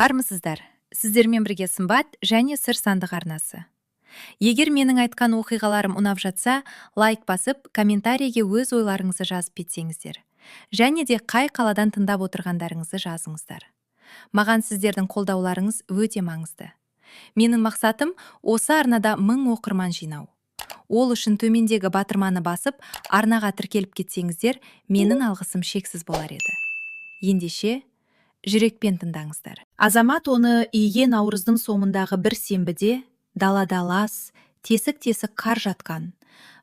Армысыздар, сіздермен бірге сымбат және сыр сандық арнасы. Егер менің айтқан оқиғаларым ұнап жатса, лайк басып, комментарийге өз ойларыңызды жазып кетсеңіздер. Және де қай қаладан тыңдап отырғандарыңызды жазыңыздар. Маған сіздердің қолдауларыңыз өте маңызды. Менің мақсатым осы арнада 1000 оқырман жинау. Ол үшін төмендегі батырманы басып, арнаға тіркеліп кетсеңіздер, менің алғысым шексіз болар еді. Ендеше, жүрекпен тыңдаңыздар. Азамат оны үйге наурыздың соңындағы бір сенбіде, далада лас, тесік-тесік қар жатқан,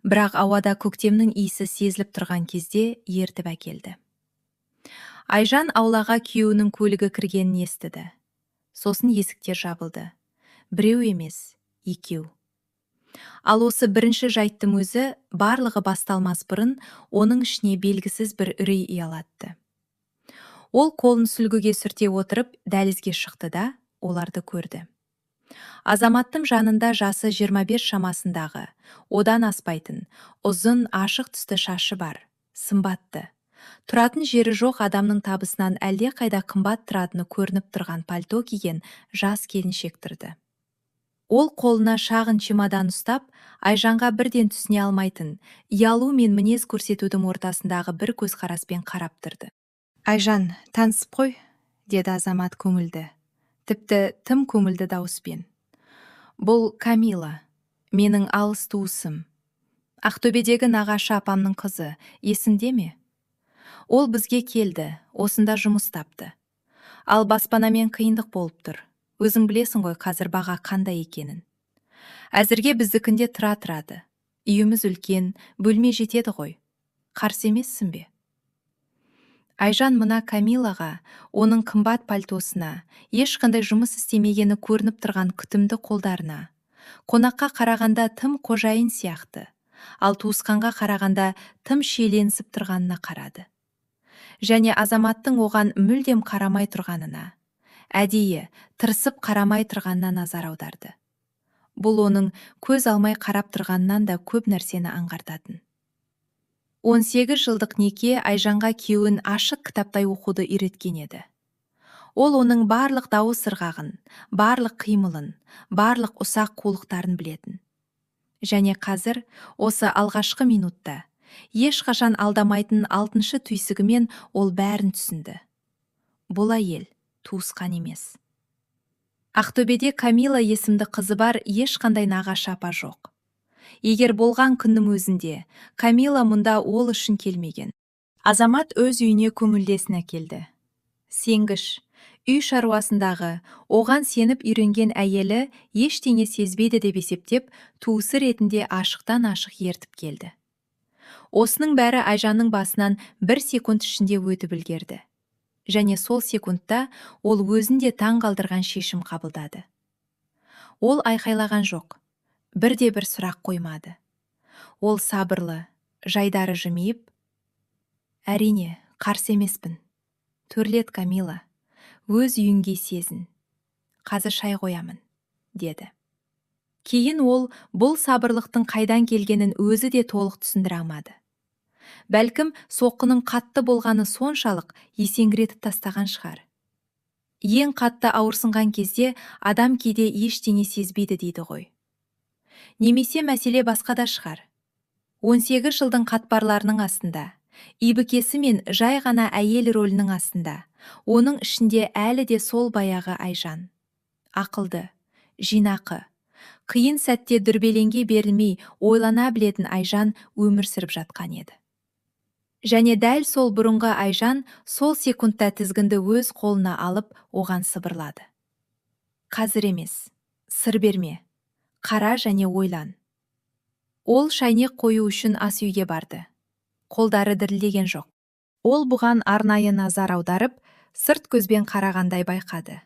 бірақ ауада көктемнің иісі сезіліп тұрған кезде ертіп әкелді. Айжан аулаға күйеуінің көлігі кіргенін естіді. Сосын есіктер жабылды. Біреу емес, екеу. Ал осы бірінші жайттың өзі барлығы басталмас бұрын оның ішіне белгісіз бір үрей ұялатты. Ол қолын сүлгіге сүрте отырып дәлізге шықты да оларды көрді. Азаматтың жанында жасы 25 шамасындағы, одан аспайтын, ұзын ашық түсті шашы бар, сымбатты. Тұратын жері жоқ адамның табысынан әлде қайда қымбат тұратыны көрініп тұрған пальто киген жас келіншек тұрды. Ол қолына шағын чемодан ұстап, Айжанға бірден түсіне алмайтын, ұялу мен мінез көрсетудің ортасындағы бір көзқараспен қарап тұрды. Айжан, танысып қой, деді Азамат көңілді. Тіпті тым көңілді дауыспен. Бұл Камила, менің алыс туысым. Ақтөбедегі нағашы апамның қызы, есіңде ме? Ол бізге келді, осында жұмыс тапты. Ал баспанамен қиындық болып тұр. Өзің білесің ғой қазір баға қандай екенін. Әзірге біздікінде тұрады. Үйіміз үлкен, бөлме жетеді ғой. Қарсы емессің бе? Айжан мына Камилаға, оның қымбат пальтосына, ешқандай жұмыс істемегені көрініп тұрған күтімді қолдарына, қонаққа қарағанда тым қожайын сияқты, ал туысқанға қарағанда тым шиеленісіп тұрғанына қарады. Және Азаматтың оған мүлдем қарамай тұрғанына, әдейі тырысып қарамай тұрғанына назар аударды. Бұл оның көз алмай қарап тұрғаннан да көп нәрсені аңғартатын. 18 жылдық неке Айжанға күйеуін ашық кітаптай оқуды үйреткен еді. Ол оның барлық дауыс ырғағын, барлық қимылын, барлық ұсақ қулықтарын білетін. Және қазір осы алғашқы минутта ешқашан алдамайтын 6-шы түйсігімен ол бәрін түсінді. Бұл әйел туысқан емес. Ақтөбеде Камила есімді қызы бар ешқандай нағашы апа жоқ. Егер болған күннің өзінде, Камила мұнда ол үшін келмеген. Азамат өз үйіне көңілдесін әкелді. Сенгіш, үй шаруасындағы, оған сеніп үйренген әйелі ештеңе сезбейді деп есептеп, туысы ретінде ашықтан ашық ертіп келді. Осының бәрі Айжанның басынан 1 секунд ішінде өтіп үлгерді. Және сол секундта ол өзінде таң қалдырған шешім қабылдады. Ол айқайлаған жоқ. Бірде-бір сұрақ қоймады. Ол сабырлы, жайдары жымиып, әрине, қарсы емеспін. Төрлет Камила, өз үйіңге сезін. Қазір шай қоямын, деді. Кейін ол бұл сабырлықтың қайдан келгенін өзі де толық түсіндіре алмады. Бәлкім соққының қатты болғаны соншалық есеңгіретіп тастаған шығар. Ең қатты ауырсынған кезде адам кейде ештеңе сезбейді дейді ғой. Немесе мәселе басқада шығар. 18 жылдың қатпарларының астында, ибікесі мен жай ғана әйел рөлінің астында, оның ішінде әлі де сол баяғы Айжан. Ақылды, жинақы, қиын сәтте дүрбеленге берілмей ойлана білетін Айжан өмір сүріп жатқан еді. Және дәл сол бұрынғы Айжан сол секундта тізгінді өз қолына алып оған сыбырлады. Қазір емес, сыр берме. Қара және ойлан. Ол шайнек қою үшін ас үйге барды. Қолдары дірілдеген жоқ. Ол бұған арнайы назар аударып, сырт көзбен қарағандай байқады.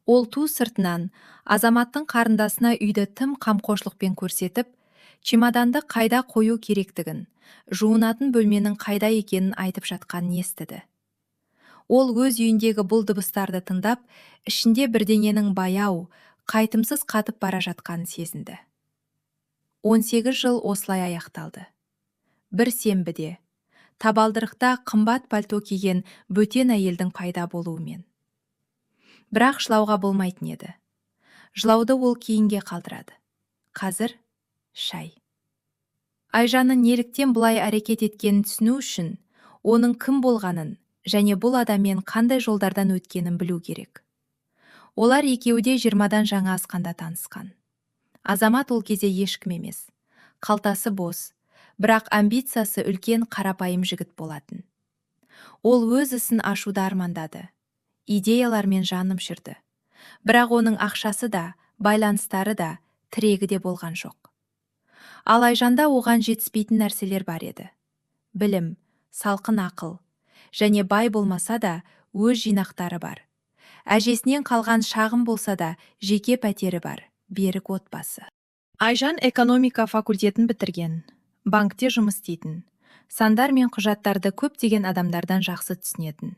Ол ту сыртынан Азаматтың қарындасына үйді тым қамқорлықпен көрсетіп, чемоданды қайда қою керектігін, жуынатын бөлменің қайда екенін айтып жатқанын естіді. Ол өз үйіндегі бұл дыбыстарды тыңдап, ішінде бірдеңенің баяу, қайтымсыз қатып бара жатқанын сезінді. 18 жыл осылай аяқталды. Бір сенбіде, табалдырықта қымбат пальто киген бөтен әйелдің пайда болуымен. Бірақ жылауға болмайтын еді. Жылауды ол кейінге қалдырады. Қазір шай. Айжанның неліктен бұлай әрекет еткенін түсіну үшін оның кім болғанын және бұл адаммен қандай жолдардан өткенін білу керек. Олар екеуі де 20-дан жаңа асқанда танысқан. Азамат ол кезде ешкім емес. Қалтасы бос, бірақ амбициясы үлкен қарапайым жігіт болатын. Ол өз ісін ашуды армандады. Идеялармен жаным жүрді. Бірақ оның ақшасы да, байланыстары да, тірегі де болған жоқ. Ал Айжанда оған жетіспейтін нәрселер бар еді. Білім, салқын ақыл, және бай болмаса да өз жинақтары бар. Әжесінен қалған шағын болса да жеке пәтері бар, берік отбасы. Айжан экономика факультетін бітірген, банкте жұмыс істейтін, сандар мен құжаттарды көптеген адамдардан жақсы түсінетін.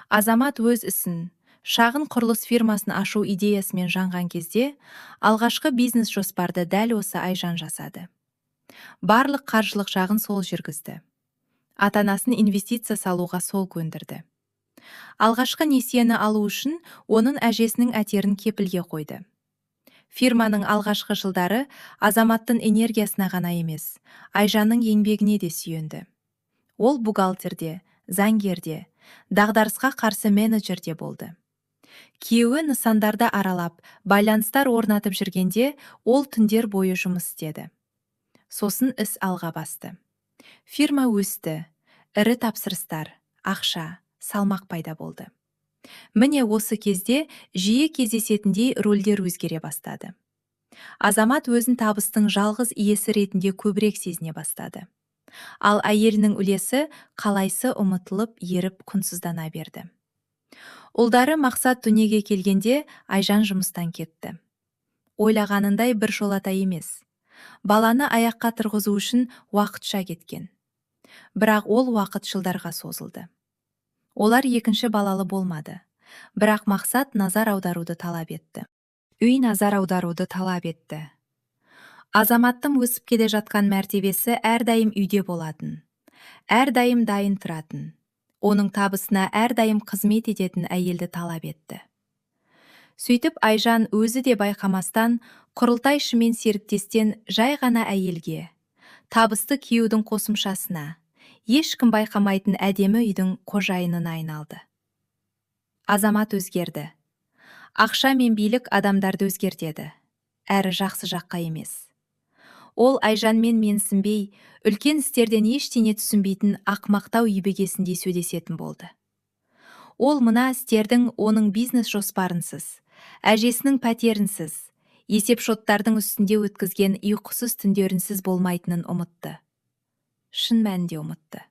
Азамат өз ісін, шағын құрылыс фирмасын ашу идеясымен жанған кезде, алғашқы бизнес жоспарды дәл осы Айжан жасады. Барлық қаржылық жағын сол жүргізді. Ата-анасын инвестиция салуға сол көндірді. Алғашқы несиені алу үшін оның әжесінің әтерін кепілге қойды. Фирманың алғашқы жылдары Азаматтың энергиясына ғана емес, Айжанның еңбегіне де сүйенді. Ол бухгалтерде, заңгерде, дағдарысқа қарсы менеджерде болды. Күйеуі нысандарды аралап, байланыстар орнатып жүргенде, ол түндер бойы жұмыс істеді. Сосын іс алға басты. Фирма өсті, ірі тапсырыстар, ақша, салмақ пайда болды. Міне осы кезде жиі кездесетіндей рөлдер өзгере бастады. Азамат өзін табыстың жалғыз иесі ретінде көбірек сезіне бастады. Ал әйелінің үлесі қалайсы ұмытылып, еріп құнсыздана берді. Ұлдары мақсат дүниеге келгенде Айжан жұмыстан кетті. Ойлағанындай бір жолата емес. Баланы аяққа тұрғызу үшін уақытша кеткен. Бірақ ол уақыт жылдарға созылды. Олар екінші балалы болмады. Бірақ мақсат назар аударуды талап етті. Үй назар аударуды талап етті. Азаматтың өсіп келе жатқан мәртебесі әрдайым үйде болатын. Әрдайым дайын тұратын. Оның табысына әрдайым қызмет ететін әйелді талап етті. Сөйтіп Айжан өзі де байқамастан құрылтайшы мен серіктестен жай ғана әйелге, табысты күйеудің қосымшасына, ешкім байқамайтын әдемі үйдің қожайынына айналды. Азамат өзгерді. Ақша мен билік адамдарды өзгертеді, әрі жақсы жаққа емес. Ол Айжанмен менсінбей, үлкен істерден ештеңе түсінбейтін ақмақтау ебегесіндей сөйлесетін болды. Ол мына істердің оның бизнес жоспарынсыз, әжесінің пәтерінсіз, есеп-шоттардың үстінде өткізген ұйқысыз түндерінсіз болмайтынын ұмытты. Шын мәнінде ұмытты.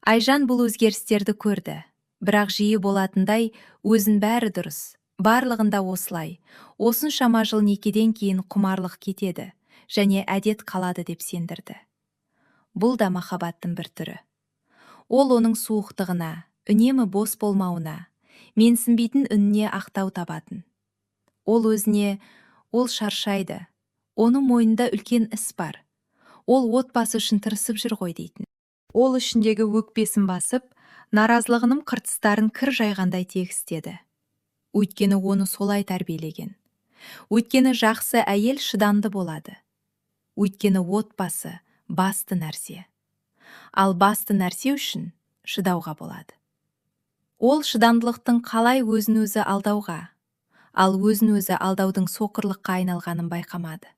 Айжан бұл өзгерістерді көрді, бірақ жиі болатындай өзін бәрі дұрыс, барлығында осылай, осыншама жыл некеден кейін құмарлық кетеді және әдет қалады деп сендірді. Бұл да махаббаттың бір түрі. Ол оның суықтығына, үнемі бос болмауына, менсінбейтін үніне ақтау табатын. Ол өзіне, ол шаршайды, оның мойнында үлкен іс бар. Ол отбасы үшін тырысып жүр ғой дейтін. Ол ішіндегі өкпесін басып, наразылығының қыртыстарын кір жайғандай тегістеді. Өйткені оны солай тәрбиелеген. Өйткені жақсы әйел шыдамды болады. Өйткені отбасы басты нәрсе. Ал басты нәрсе үшін шыдауға болады. Ол шыдамдылықтың қалай өзін өзі алдауға, ал өзін өзі алдаудың соқырлыққа айналғанын байқамады.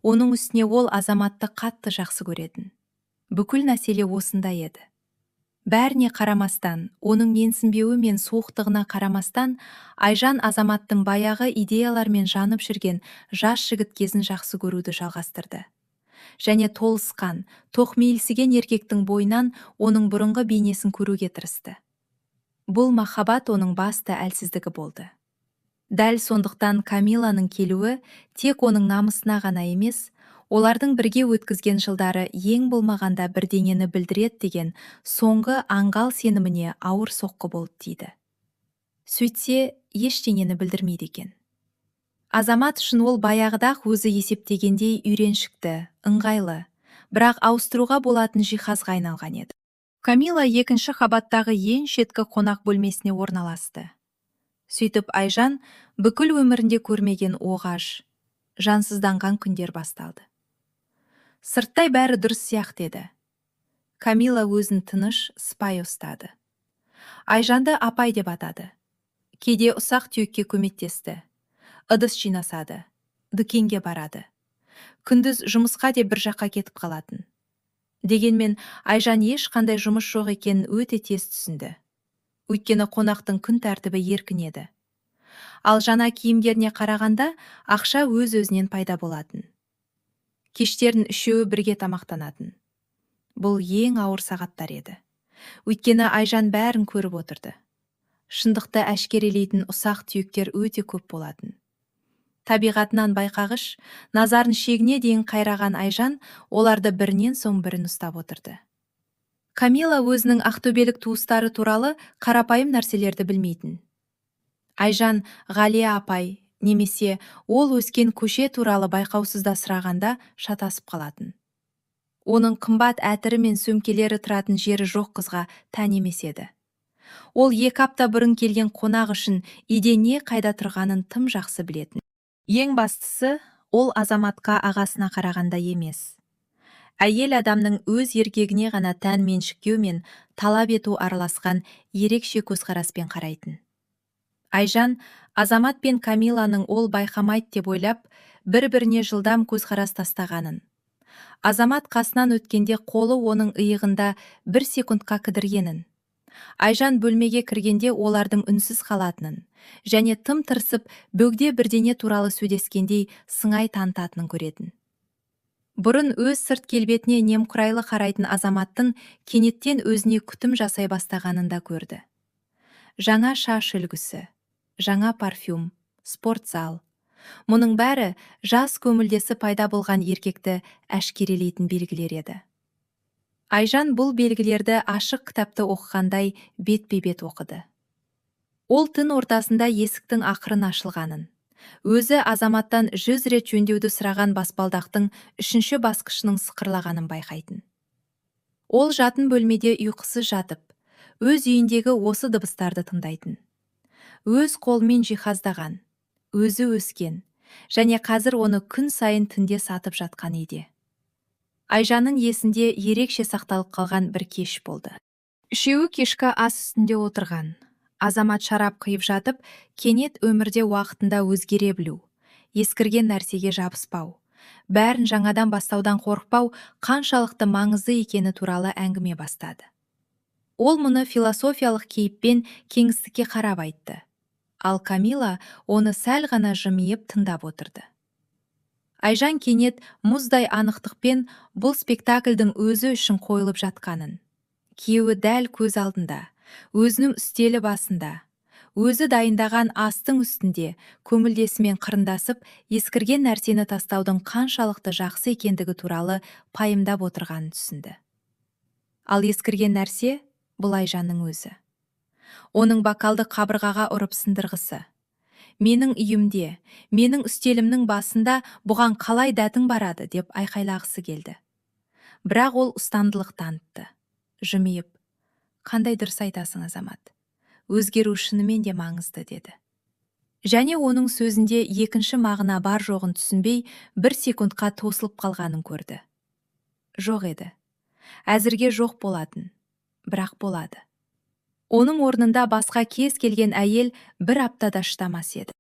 Оның үстіне ол Азаматты қатты жақсы көретін. Бүкіл мәселе осында еді. Бәріне қарамастан, оның менсінбеуі мен суықтығына қарамастан, Айжан Азаматтың баяғы идеялармен жанып жүрген жас жігіт кезін жақсы көруді жалғастырды. Және толысқан, тоқмейілсіген еркектің бойынан оның бұрынғы бейнесін көруге тырысты. Бұл махаббат оның басты әлсіздігі болды. Дәл сондықтан Камиланың келуі тек оның намысына ғана емес, олардың бірге өткізген жылдары ең болмағанда бірдеңені білдірет деген соңғы аңғал сеніміне ауыр соққы болды дейді. Сөйтсе, ештеңені білдірмейді екен. Азамат үшін ол баяғыда-ақ өзі есептегендей үйреншікті, ыңғайлы, бірақ ауыстыруға болатын жиһазға айналған еді. Камила екінші қабаттағы ең шеткі қонақ бөлмесіне орналасты. Сөйтіп Айжан бүкіл өмірінде көрмеген оғаш, жансызданған күндер басталды. Сырттай бәрі дұрыс сияқты еді. Камила өзін тыныш, сыпайы ұстады. Айжанды апай деп атады. Кейде ұсақ түйекке көмектесті. Ыдыс жинасады. Дүкенге барады. Күндіз жұмысқа деп бір жаққа кетіп қалатын. Дегенмен Айжан ешқандай жұмыс жоқ екенін өте тез түсінді. Өйткені қонақтың күн тәртібі еркін еді. Ал жаңа киімдеріне қарағанда ақша өз-өзінен пайда болатын. Кештерін үшеуі бірге тамақтанатын. Бұл ең ауыр сағаттар еді. Өйткені Айжан бәрін көріп отырды. Шындықты әшкерелейтін ұсақ түйектер өте көп болатын. Табиғатынан байқағыш, назарын шегіне дейін қайраған Айжан оларды бірінен соң бірін ұстап отырды. Камила өзінің ақтөбелік туыстары туралы қарапайым нәрселерді білмейтін. Айжан Ғалия апай немесе ол өскен көше туралы байқаусызда сұрағанда шатасып қалатын. Оның қымбат әтірі мен сөмкелері тұратын жері жоқ қызға тән емес еді. Ол 2 апта бұрын келген қонақ үшін үйде не қайда тұрғанын тым жақсы білетін. Ең бастысы, ол азаматқа ағасына қарағанда емес. Әйел адамның өз еркегіне ғана тән меншіктеу мен талап ету араласқан ерекше көзқараспен қарайтын. Айжан Азамат пен Камиланың ол байқамайды деп ойлап, бір-біріне жылдам көзқарас тастағанын. Азамат қасынан өткенде қолы оның иығында 1 секундқа кідіргенін. Айжан бөлмеге кіргенде олардың үнсіз қалатынын және тым тырысып бөгде бірдене туралы сөйлескендей сыңай танытатынын көретін. Бұрын өз сырт келбетіне немқұрайлы қарайтын Азаматтың кенеттен өзіне күтім жасай бастағанын да көрді. Жаңа шаш үлгісі, жаңа парфюм, спортзал. Мұның бәрі жас көңілдесі пайда болған еркекті әшкерелейтін белгілер еді. Айжан бұл белгілерді ашық кітапты оқығандай бетпе-бет оқыды. Ол түн ортасында есіктің ақырын ашылғанын, өзі Азаматтан 100 рет жөндеуді сұраған баспалдақтың 3-ші басқышының сықырлағанын байқайтын. Ол жатын бөлмеде ұйқысыз жатып, өз үйіндегі осы дыбыстарды тыңдайтын. Өз қолмен жиһаздаған, өзі өскен, және қазір оны күн сайын түнде сатып жатқан үйде. Айжанның есінде ерекше сақталып қалған бір кеш болды. Үшеуі кешкі ас үстінде отырған. Азамат шарап құйып жатып, кенет өмірде уақытында өзгере білу, ескірген нәрсеге жабыспау, бәрін жаңадан бастаудан қорықпау қаншалықты маңызды екені туралы әңгіме бастады. Ол мұны философиялық кейіппен кеңістікке қарап айтты. Ал Камила оны сәл ғана жымиып тыңдап отырды. Айжан кенет мұздай анықтықпен бұл спектакльдің өзі үшін қойылып жатқанын, күйеуі дәл көз алдында, өзінің үстелі басында, өзі дайындаған астың үстінде көңілдесімен қырындасып, ескірген нәрсені тастаудың қаншалықты жақсы екендігі туралы пайымдап отырғанын түсінді. Ал ескірген нәрсе бұл Айжанның өзі. Оның бокалды қабырғаға ұрып сындырғысы. Менің үйімде, менің үстелімнің басында бұған қалай дәтің барады деп айқайлағысы келді. Бірақ ол ұстамдылық танытты. Жымиып, қандай дұрыс айтасың, Азамат. Өзгеру шынымен де маңызды деді. Және оның сөзінде екінші мағына бар жоғын түсінбей, 1 секундқа тосылып қалғанын көрді. Жоқ еді. Әзірге жоқ болатын, бірақ болады. Оның орнында басқа кез келген әйел 1 аптада шыдамас еді.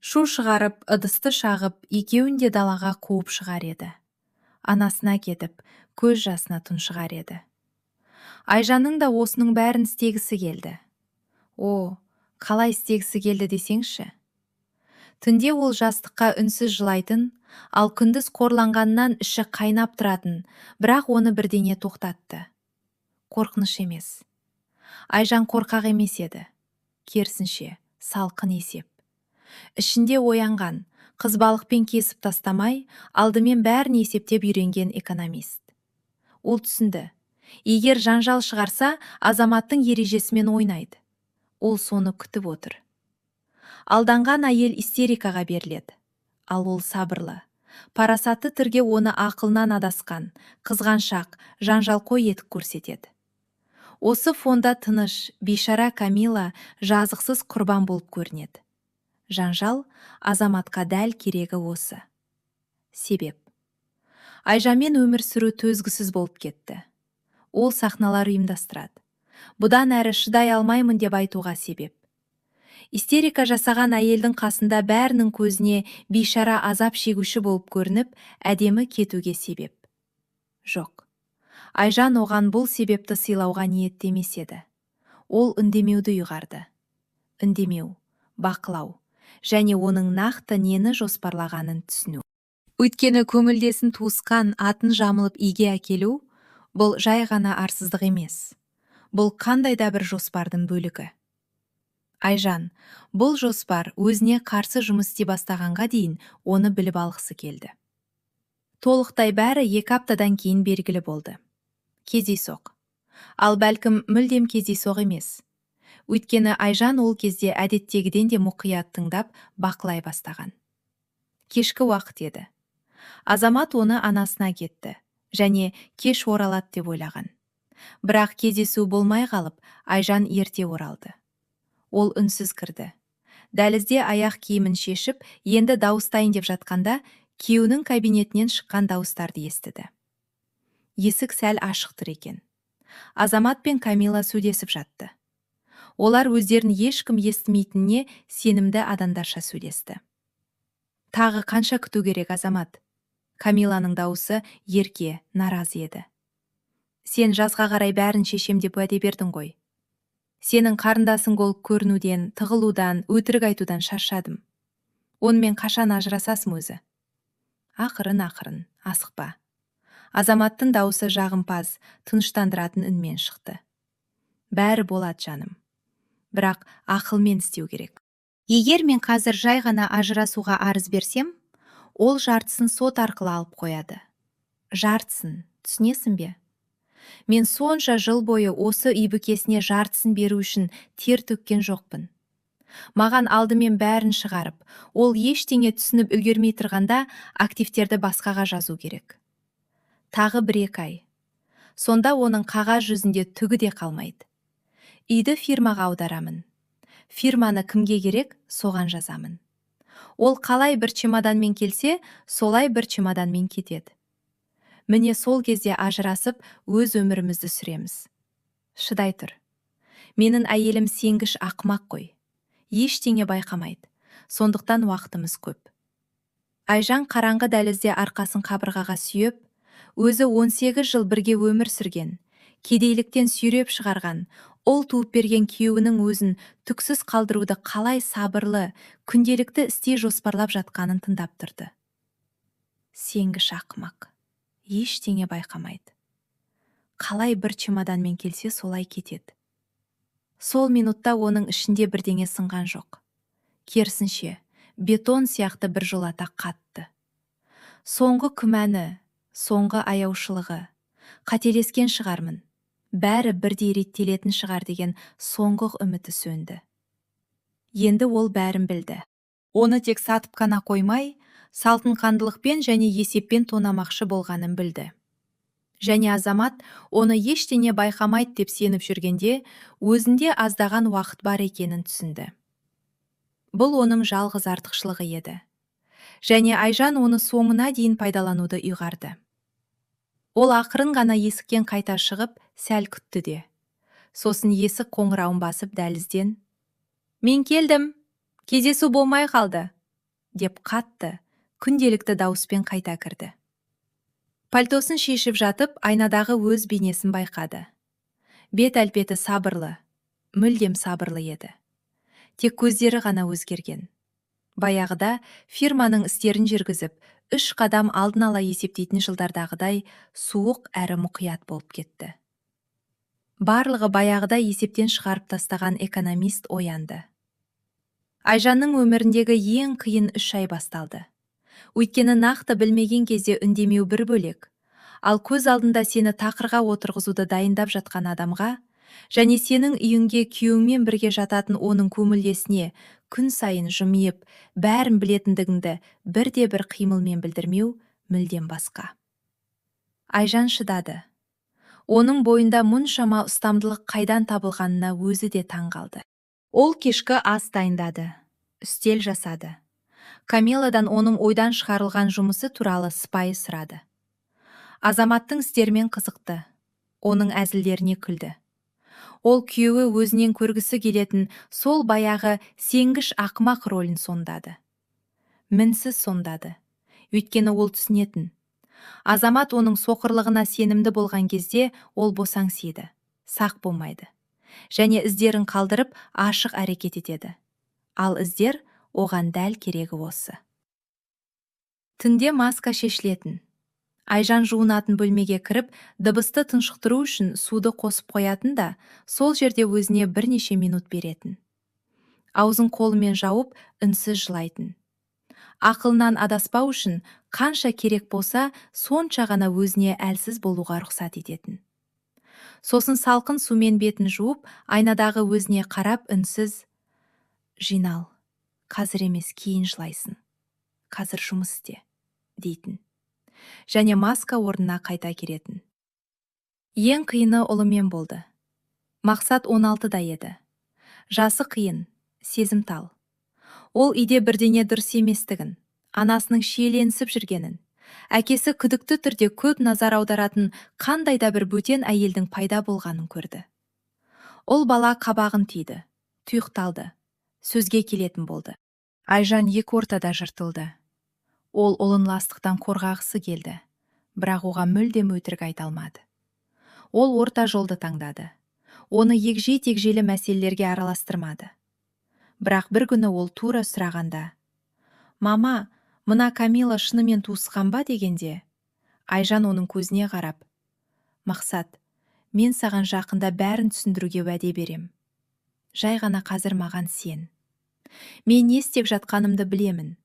Шу шығарып, ыдысты шағып, екеуін де далаға қуып шығар еді. Анасына кетіп, көз жасына тұншығар еді. Айжанның да осының бәрін істегісі келді. О, қалай істегісі келді десеңші. Түнде ол жастыққа үнсіз жылайтын, ал күндіз қорланғаннан іші қайнап тұратын, бірақ оны бірдеңе тоқтатты. Қорқыныш емес. Айжан қорқақ емес еді. Керісінше, салқын есеп. Ішінде оянған, қызбалықпен кесіп тастамай, алдымен бәрін есептеп үйренген экономист. Ол түсінді. Егер жанжал шығарса, Азаматтың ережесімен ойнайды. Ол соны күтіп отыр. Алданған әйел истерикаға беріледі. Ал ол сабырлы. Парасатты түрге оны ақылынан адасқан, қызғаншақ, жанжалқой етіп көрсетеді. Осы фонда тыныш, бейшара Камила жазықсыз құрбан болып көрінеді. Жанжал Азаматқа дәл керегі осы. Себеп. Айжанмен өмір сүру төзгісіз болып кетті. Ол сахналар ұйымдастырады. Бұдан әрі шыдай алмаймын деп айтуға себеп. Истерика жасаған әйелдің қасында бәрінің көзіне бейшара азап шегуші болып көрініп, әдемі кетуге себеп. Жоқ. Айжан оған бұл себепті сыйлауға ниеттемес еді. Ол үндемеуді ұйғарды. Үндемеу, бақылау және оның нақты нені жоспарлағанын түсіну. Өйткені көңілдесін туысқан атын жамылып үйге әкелу, бұл жай ғана арсыздық емес. Бұл қандай да бір жоспардың бөлігі. Айжан, бұл жоспар өзіне қарсы жұмыс істей бастағанға дейін оны біліп алғысы келді. Толықтай бәрі 2 аптадан кейін белгілі болды. Кездейсоқ. Ал бәлкім мүлдем кездейсоқ емес. Өйткені Айжан ол кезде әдеттегіден де мұқият тыңдап, бақылай бастаған. Кешкі уақыт еді. Азамат оны анасына кетті, және кеш оралады деп ойлаған. Бірақ кездесу болмай қалып, Айжан ерте оралды. Ол үнсіз кірді. Дәлізде аяқ киімін шешіп, енді дауыстайын деп жатқанда, күйеуінің кабинетінен шыққан дауыстарды естіді. Есік сәл ашық тұр екен. Азамат пен Камила сөйлесіп жатты. Олар өздерін ешкім естімейтініне сенімді адамдарша сөйлесті. Тағы қанша күту керек, Азамат? Камиланың дауысы ерке, наразы еді. Сен жазға қарай бәрін шешем деп уәде бердің ғой. Сенің қарындасың болып көрінуден, тығылудан, өтірік айтудан шаршадым. Онымен қашан ажырасасың өзі? Ақырын, асықпа. Азаматтың дауысы жағымпаз, тыныштандыратын үнмен шықты. Бәрі болады, жаным. Бірақ ақылмен істеу керек. Егер мен қазір жай ғана ажырасуға арыз берсем, ол жартысын сот арқылы алып қояды. Жартысын, түсінесің бе? Мен сонша жыл бойы осы үй бүкесіне жартысын беру үшін тер төккен жоқпын. Маған алдымен бәрін шығарып, ол ештеңе түсініп үлгермей тұрғанда активтерді басқаға жазу керек. Тағы 1-2 ай. Сонда оның қағаз жүзінде түгі де қалмайды. Үйді фирмаға аударамын. Фирманы кімге керек, соған жазамын. Ол қалай бір чемоданмен келсе, солай бір чемоданмен кетеді. Міне сол кезде ажырасып, өз өмірімізді сүреміз. Шыдай тұр. Менің әйелім сенгіш ақымақ қой. Ештеңе байқамайды. Сондықтан уақытымыз көп. Айжан қараңғы дәлізде арқасын қабырғаға сүйеп, өзі 18 жыл бірге өмір сүрген, кедейліктен сүйреп шығарған, ол туып берген күйеуінің өзін түксіз қалдыруды қалай сабырлы, күнделікті істей жоспарлап жатқанын тыңдап тұрды. Сенгіш ақымақ. Ештеңе байқамайды. Қалай бір чемоданмен келсе, солай кетеді. Сол минутта оның ішінде бірдеңе сынған жоқ. Керісінше, бетон сияқты бір жолата қатты. Соңғы күмәні, соңғы аяушылығы, қателескен шығармын, бәрі бірдей реттелетін шығар деген соңғы үміті сөнді. Енді ол бәрін білді. Оны тек сатып қана қоймай, салтын қандылықпен және есеппен тонамақшы болғанын білді. Және Азамат оны ештеңе байқамайды деп сеніп жүргенде, өзінде аздаған уақыт бар екенін түсінді. Бұл оның жалғыз артықшылығы еді. Және Айжан оны соңына дейін пайдалануды ұйғарды. Ол ақырын ғана есіктен қайта шығып, сәл күтті де. Сосын есік қоңырауын басып дәлізден: «Мен келдім, кездесу болмай қалды», деп қатты, күнделікті дауыспен қайта кірді. Пальтосын шешіп жатып, айнадағы өз бейнесін байқады. Бет әлпеті сабырлы, мүлдем сабырлы еді. Тек көздері ғана өзгерген. Баяғыда фирманың істерін жүргізіп, 3 қадам алдын ала есептейтін жылдардағыдай суық әрі мұқият болып кетті. Барлығы баяғыда есептен шығарып тастаған экономист оянды. Айжанның өміріндегі ең қиын 3 ай басталды. Өйткені нақты білмеген кезде үндемеу бір бөлек, ал көз алдында сені тақырға отырғызуды дайындап жатқан адамға, және сенің үйіңге күйеуіңмен бірге жататын оның көңілдесіне күн сайын жымиып, бәрін білетіндігіңді бірде-бір қимылмен білдірмеу мүлдем басқа. Айжан шыдады. Оның бойында мұншама ұстамдылық қайдан табылғанына өзі де таң қалды. Ол кешкі ас дайындады. үстел жасады. Камилладан оның ойдан шығарылған жұмысы туралы сыпайы сұрады. Азаматтың істерімен қызықты. Оның әзілдеріне күлді. Ол күйеуі өзінен көргісі келетін сол баяғы сенгіш ақымақ рөлін сомдады. Мінсіз сомдады. Өйткені ол түсінетін. Азамат оның соқырлығына сенімді болған кезде ол босаңсиды, сақ болмайды. Және іздерін қалдырып ашық әрекет етеді. Ал іздер оған дәл керегі осы. Түнде маска шешілетін. Айжан жуынатын бөлмеге кіріп, дыбысты тыншықтыру үшін суды қосып қоятын да, сол жерде өзіне бірнеше минут беретін. Аузын қолымен жауып, үнсіз жылайтын. Ақылынан адаспау үшін қанша керек болса, сонша ғана өзіне әлсіз болуға рұқсат ететін. Сосын салқын сумен бетін жуып, айнадағы өзіне қарап үнсіз: «Жинал, қазір емес, кейін жылайсың. Қазір жұмыс істе», дейтін. Және маска орнына қайта керетін. Ең қиыны ұлымен болды. Мақсат 16-да еді. Жасы қиын, сезімтал. Ол үйде бірдеңе дұрыс еместігін, анасының шиеленісіп жүргенін, әкесі күдікті түрде көп назар аударатын қандай да бір бөтен әйелдің пайда болғанын көрді. Ол бала қабағын түйді, тұйықталды, сөзге келетін болды. Айжан екі ортада жыртылды. Ол ұлын ластықтан қорғағысы келді, бірақ оған мүлдем өтірік айта алмады. Ол орта жолды таңдады. Оны егжей-тегжейлі мәселелерге араластырмады. Бірақ бір күні ол тура сұрағанда: «Мама, мына Камила шынымен туысқан ба?» дегенде, Айжан оның көзіне қарап: «Мақсат, мен саған жақында бәрін түсіндіруге уәде берем. Жай ғана қазір маған сен. Мен не істеп жатқанымды білемін,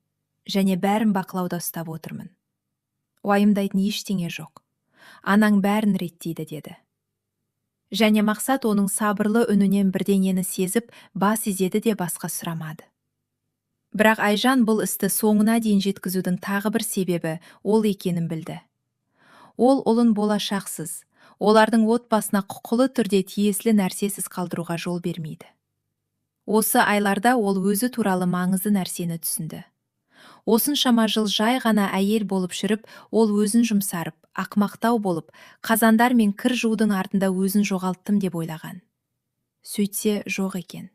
және бәрін бақылауда ұстап отырмын. Уайымдайтын ештеңе жоқ. Анаң бәрін реттейді», деді. Және Мақсат оның сабырлы үнінен бірдеңені сезіп, бас изеді де басқа сұрамады. Бірақ Айжан бұл істі соңына дейін жеткізудің тағы бір себебі ол екенін білді. Ол ұлын болашақсыз, олардың отбасына құқылы түрде тиесілі нәрсесіз қалдыруға жол бермейді. Осы айларда ол өзі туралы маңызды нәрсені түсінді. Осыншама жыл жай ғана әйел болып жүріп, ол өзін жұмсарып, ақмақтау болып, қазандар мен кір жуудың артында өзін жоғалттым деп ойлаған. Сөйтсе жоқ екен.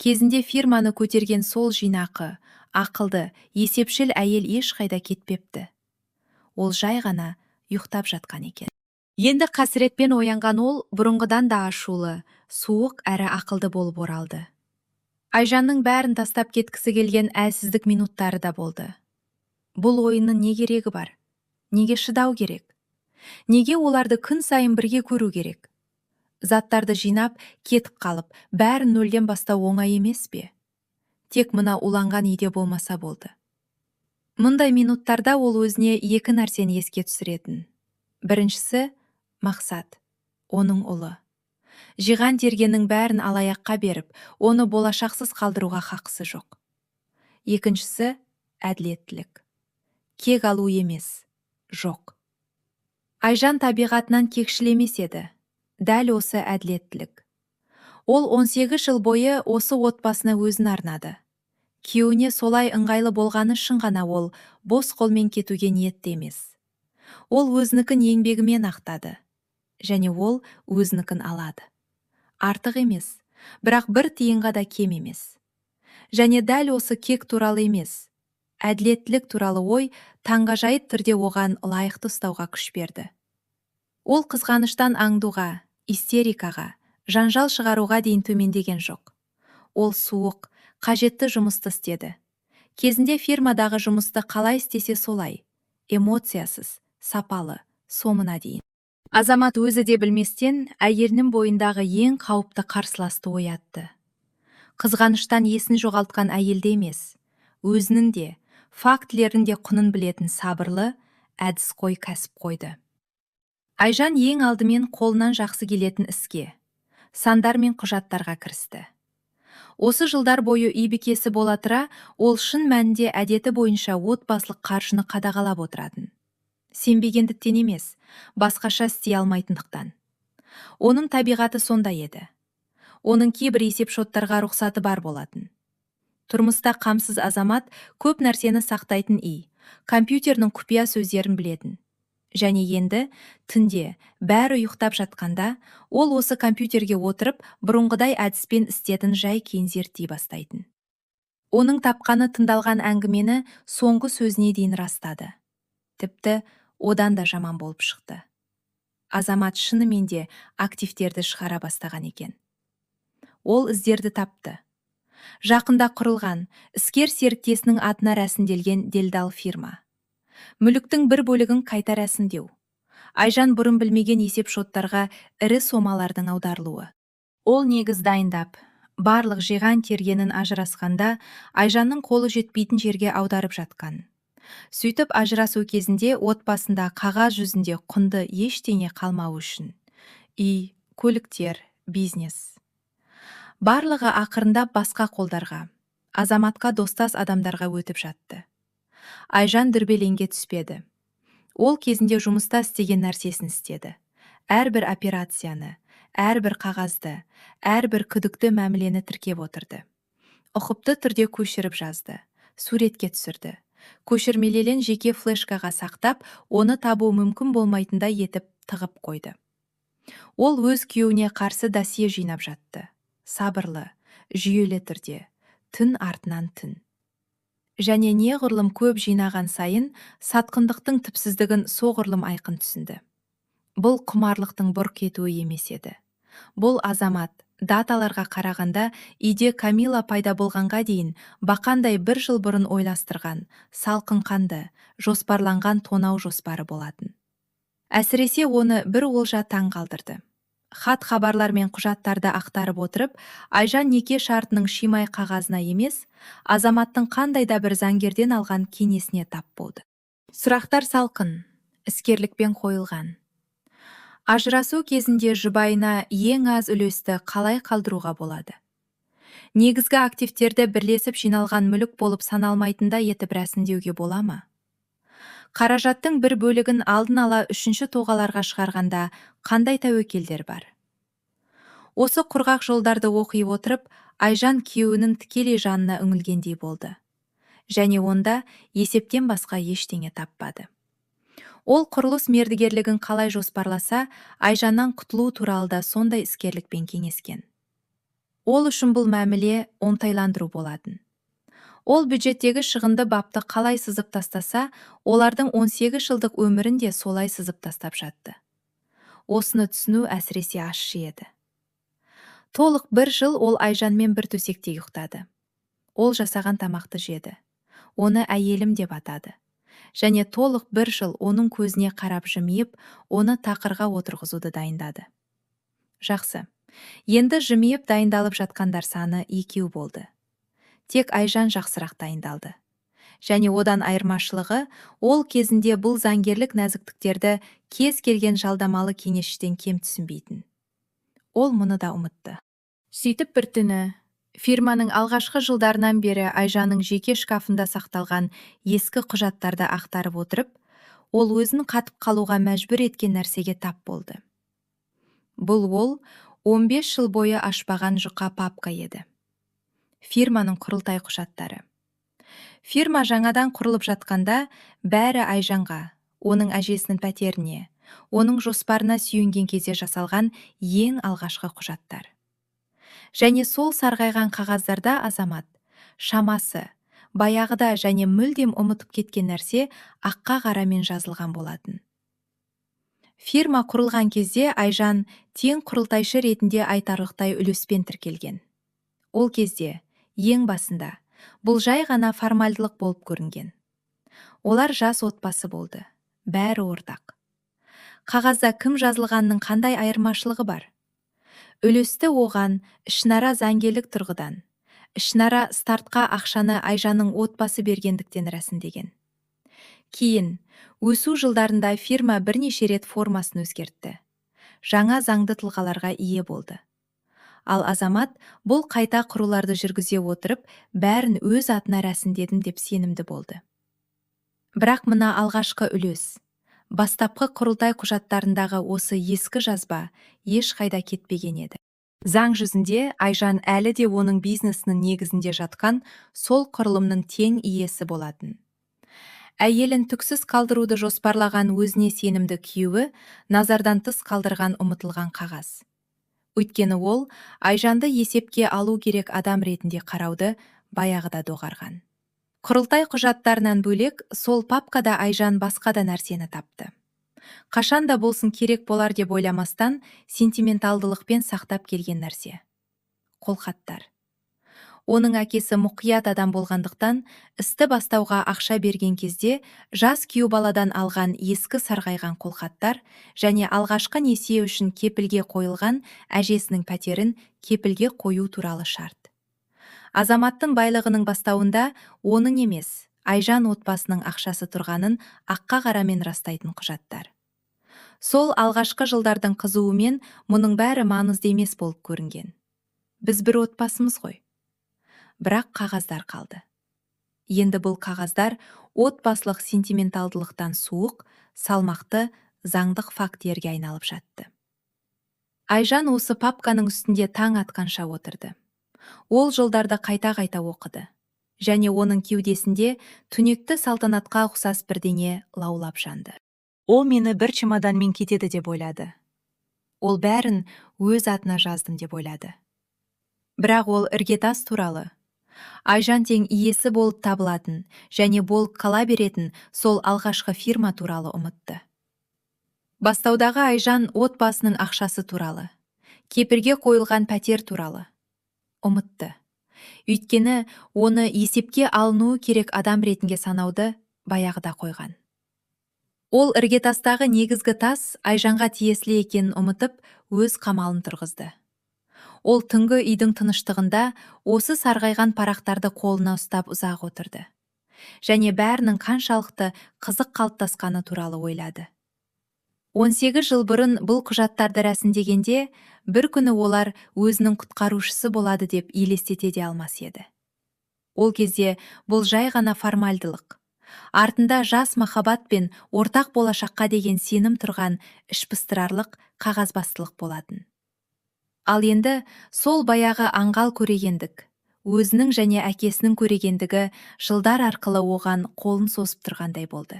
Кезінде фирманы көтерген сол жинақы, ақылды, есепшіл әйел ешқайда кетпепті. Ол жай ғана ұйықтап жатқан екен. Енді қасіретпен оянған ол бұрынғыдан да ашулы, суық әрі ақылды болып оралды. Айжанның бәрін тастап кеткісі келген әлсіздік минуттары да болды. Бұл ойынның не керегі бар? Неге шыдау керек? Неге оларды күн сайын бірге көру керек? Заттарды жинап, кетіп қалып, бәрін нөлден бастау оңай емес пе? Тек мына уланған үйде болмаса болды. Мұндай минуттарда ол өзіне екі нәрсені еске түсіретін. Біріншісі — Мақсат, оның ұлы. Жиған тергеннің бәрін алаяққа беріп, оны болашақсыз қалдыруға хақысы жоқ. Екіншісі — әділеттілік. Кек алу емес, жоқ. Айжан табиғатынан кекшіл емес еді. Дәл осы әділеттілік. Ол 18 жыл бойы осы отбасына өзін арнады. Күйеуіне солай ыңғайлы болғаны үшін ғана ол бос қолмен кетуге ниетті емес. Ол өзінікін еңбегімен ақтады. Және ол өзінікін алады. Артық емес, бірақ бір тиынға да кем емес. Және дәл осы кек туралы емес, әділеттілік туралы ой таңғажайып түрде оған лайықты ұстауға күш берді. Ол қызғаныштан аңдуға, истерикаға, жанжал шығаруға дейін төмендеген жоқ. Ол суық, қажетті жұмысты істеді. Кезінде фирмадағы жұмысты қалай істесе солай, эмоциясыз, сапалы, соңына дейін. Азамат өзі де білместен әйелінің бойындағы ең қауіпті қарсыласты оятты. Қызғаныштан есін жоғалтқан әйелде емес, өзінің де, фактілердің де құнын білетін сабырлы, әдісқой кәсіп қойды. Айжан ең алдымен қолынан жақсы келетін іске, сандар мен құжаттарға кірісті. Осы жылдар бойы үй бикесі бола тұра, ол шын мәнінде әдеті бойынша отбасылық қаржыны қадағалап отыратын. Сенбегендіктен емес, басқаша істей алмайтындықтан. Оның табиғаты сондай еді. Оның кейбір есеп шоттарға рұқсаты бар болатын. Тұрмыста қамсыз азамат көп нәрсені сақтайтын компьютердің құпия сөздерін білетін. Және енді түнде бәрі ұйықтап жатқанда, ол осы компьютерге отырып, бұрынғыдай әдіспен істетін жай күйін зерттей бастайтын. Оның тапқаны тыңдалған әңгімені соңғы сөзіне дейін растады. Тіпті одан да жаман болып шықты. Азамат шынымен де активтерді шығара бастаған екен. Ол іздерді тапты. Жақында құрылған іскер серіктесінің атына рәсімделген делдал фирма. Мүліктің бір бөлігін қайта рәсімдеу. Айжан бұрын білмеген есеп шоттарға ірі сомалардың аударылуы. Ол негіз дайындап, барлық жиған тергенін ажырасқанда, Айжанның қолы жетпейтін жерге аударып жатқан. Сөйтіп ажырасу кезінде отбасында қағаз жүзінде құнды ештеңе қалмауы үшін. Үй, көліктер, бизнес. Барлығы ақырындап басқа қолдарға, азаматқа достас адамдарға өтіп жатты. Айжан дүрбелеңге түспеді. Ол кезінде жұмыста істеген нәрсесін істеді. Әрбір операцияны, әрбір қағазды, әрбір күдікті мәмілені тіркеп отырды. Ұқыпты түрде көшіріп жазды, суретке түсірді. Көшірмелелен жеке флешкаға сақтап, оны табу мүмкін болмайтындай етіп тығып қойды. Ол өз күйеуіне қарсы досье жинап жатты. Сабырлы, жүйелі түрде, түн артынан түн. Және неғұрлым көп жинаған сайын, сатқындықтың түпсіздігін соғұрлым айқын түсінді. Бұл құмарлықтың бұрқ етуі емес еді. Бұл азамат, даталарға қарағанда, үйде Камила пайда болғанға дейін бақандай бір жыл бұрын ойластырған, салқын қанды, жоспарланған тонау жоспары болатын. Әсіресе оны бір олжа таң қалдырды. Хат хабарлар мен құжаттарды ақтарып отырып, Айжан неке шартының шимай қағазына емес, азаматтың қандай да бір заңгерден алған кеңесіне тап болды. Сұрақтар салқын, іскерлікпен қойылған. Ажырасу кезінде жұбайына ең аз үлесті қалай қалдыруға болады? Негізгі активтерді бірлесіп жиналған мүлік болып саналмайтында етіп рәсімдеуге бола ма? Қаражаттың бір бөлігін алдын ала үшінші тоғаларға шығарғанда қандай тәуекелдер бар? Осы құрғақ жолдарды оқи отырып, Айжан күйеуінің тікелей жанына үңілгендей болды. Және онда есептен басқа ештеңе таппады. Ол құрылыс мердігерлігін қалай жоспарласа, Айжаннан құтылу туралы да сондай іскерлікпен кеңескен. Ол үшін бұл мәміле оңтайландыру болатын. Ол бюджеттегі шығынды бапты қалай сызып тастаса, олардың 18 жылдық өмірін де солай сызып тастап жатты. Осыны түсіну әсіресе ащы еді. Толық бір жыл ол Айжанмен бір төсекте ұйықтады. Ол жасаған тамақты жеді. Оны әйелім деп атады. Және толық бір жыл оның көзіне қарап жымиып, оны тақырға отырғызуды дайындады. Жақсы. Енді жымиып дайындалып жатқандар саны 2 болды. Тек Айжан жақсырақ дайындалды. Және одан айырмашылығы, ол кезінде бұл заңгерлік нәзіктіктерді кез келген жалдамалы кеңесшіден кем түсінбейтін. Ол мұны да ұмытты. Сөйтіп бір түні, фирманың алғашқы жылдарынан бері Айжанның жеке шкафында сақталған ескі құжаттарды ақтарып отырып, ол өзін қатып қалуға мәжбүр еткен нәрсеге тап болды. Бұл ол 15 жыл бойы ашпаған жұқа папка еді. Фирманың құрылтай құжаттары. Фирма жаңадан құрылып жатқанда, бәрі Айжанға, оның әжесінің пәтеріне, оның жоспарына сүйенген кезде жасалған ең алғашқы құжаттар. Және сол сарғайған қағаздарда азамат, шамасы, баяғыда және мүлдем ұмытып кеткен нәрсе аққа қарамен жазылған болатын. Фирма құрылған кезде Айжан тең құрылтайшы ретінде айтарлықтай үлеспен тіркелген. Ол кезде, ең басында, бұл жай ғана формальдылық болып көрінген. Олар жас отбасы болды, бәрі ортақ. Қағазда кім жазылғанның қандай айырмашылығы бар? Үлесті оған ішінара заңгерлік тұрғыдан, ішінара стартқа ақшаны Айжанның отбасы бергендіктен рәсімдеген. Кейін, өсу жылдарында фирма бірнеше рет формасын өзгертті. Жаңа заңды тұлғаларға ие болды. Ал азамат бұл қайта құруларды жүргізе отырып, бәрін өз атына рәсімдедім деп сенімді болды. Бірақ мына алғашқы үлес, бастапқы құрылтай құжаттарындағы осы ескі жазба ешқайда кетпеген еді. Заң жүзінде Айжан әлі де оның бизнесінің негізінде жатқан сол құрылымның тең иесі болатын. Әйелін түксіз қалдыруды жоспарлаған өзіне сенімді күйеуі назардан тыс қалдырған ұмытылған қағаз. Өйткені ол Айжанды есепке алу керек адам ретінде қарауды баяғыда доғарған. Құрылтай құжаттарынан бөлек сол папкада Айжан басқа да нәрсені тапты. Қашанда болсын керек болар деп ойламастан сентименталдылықпен сақтап келген нәрсе. Қолхаттар. Оның әкесі мұқият адам болғандықтан, істі бастауға ақша берген кезде жас күйеу баладан алған ескі сарғайған қолхаттар және алғашқы несие үшін кепілге қойылған әжесінің пәтерін кепілге қою туралы шарт. Азаматтың байлығының бастауында оның емес, Айжан отбасының ақшасы тұрғанын аққа қарамен растайтын құжаттар. Сол алғашқы жылдардың қызуымен мұның бәрі маңызды емес болып көрінген. Біз бір отбасымыз ғой. Бірақ қағаздар қалды. Енді бұл қағаздар отбасылық сентименталдылықтан суық, салмақты, заңдық факттерге айналып жатты. Айжан осы папканың үстінде таң атқанша отырды. Ол жылдарды қайта-қайта оқыды. Және оның кеудесінде түнекті салтанатқа ұқсас бірдеңе лаулап жанды. Ол мені бір чемоданмен кетеді деп ойлады. Ол бәрін өз атына жаздым деп ойлады. Бірақ ол іргетас туралы, Айжан тең иесі болып табылатын және болып қала беретін сол алғашқы фирма туралы ұмытты. Бастаудағы Айжан отбасының ақшасы туралы, кепілге қойылған пәтер туралы ұмытты. Өйткені оны есепке алынуы керек адам ретінде санауды баяғыда қойған. Ол іргетастағы негізгі тас Айжанға тиесілі екенін ұмытып, өз қамалын тұрғызды. Ол түнгі үйдің тыныштығында осы сарғайған парақтарды қолына ұстап ұзақ отырды. Және бәрінің қаншалықты қызық қалыптасқаны туралы ойлады. 18 жыл бұрын бұл құжаттарды рәсімдегенде, бір күні олар өзінің құтқарушысы болады деп елестете де алмас еді. Ол кезде бұл жай ғана формальдылық. Артында жас махаббат пен ортақ болашаққа деген сенім тұрған ішпыстырарлық қағазбастылық болатын. Ал енді сол баяғы аңғал көрегендік, өзінің және әкесінің көрегендігі жылдар арқылы оған қолын созып тұрғандай болды.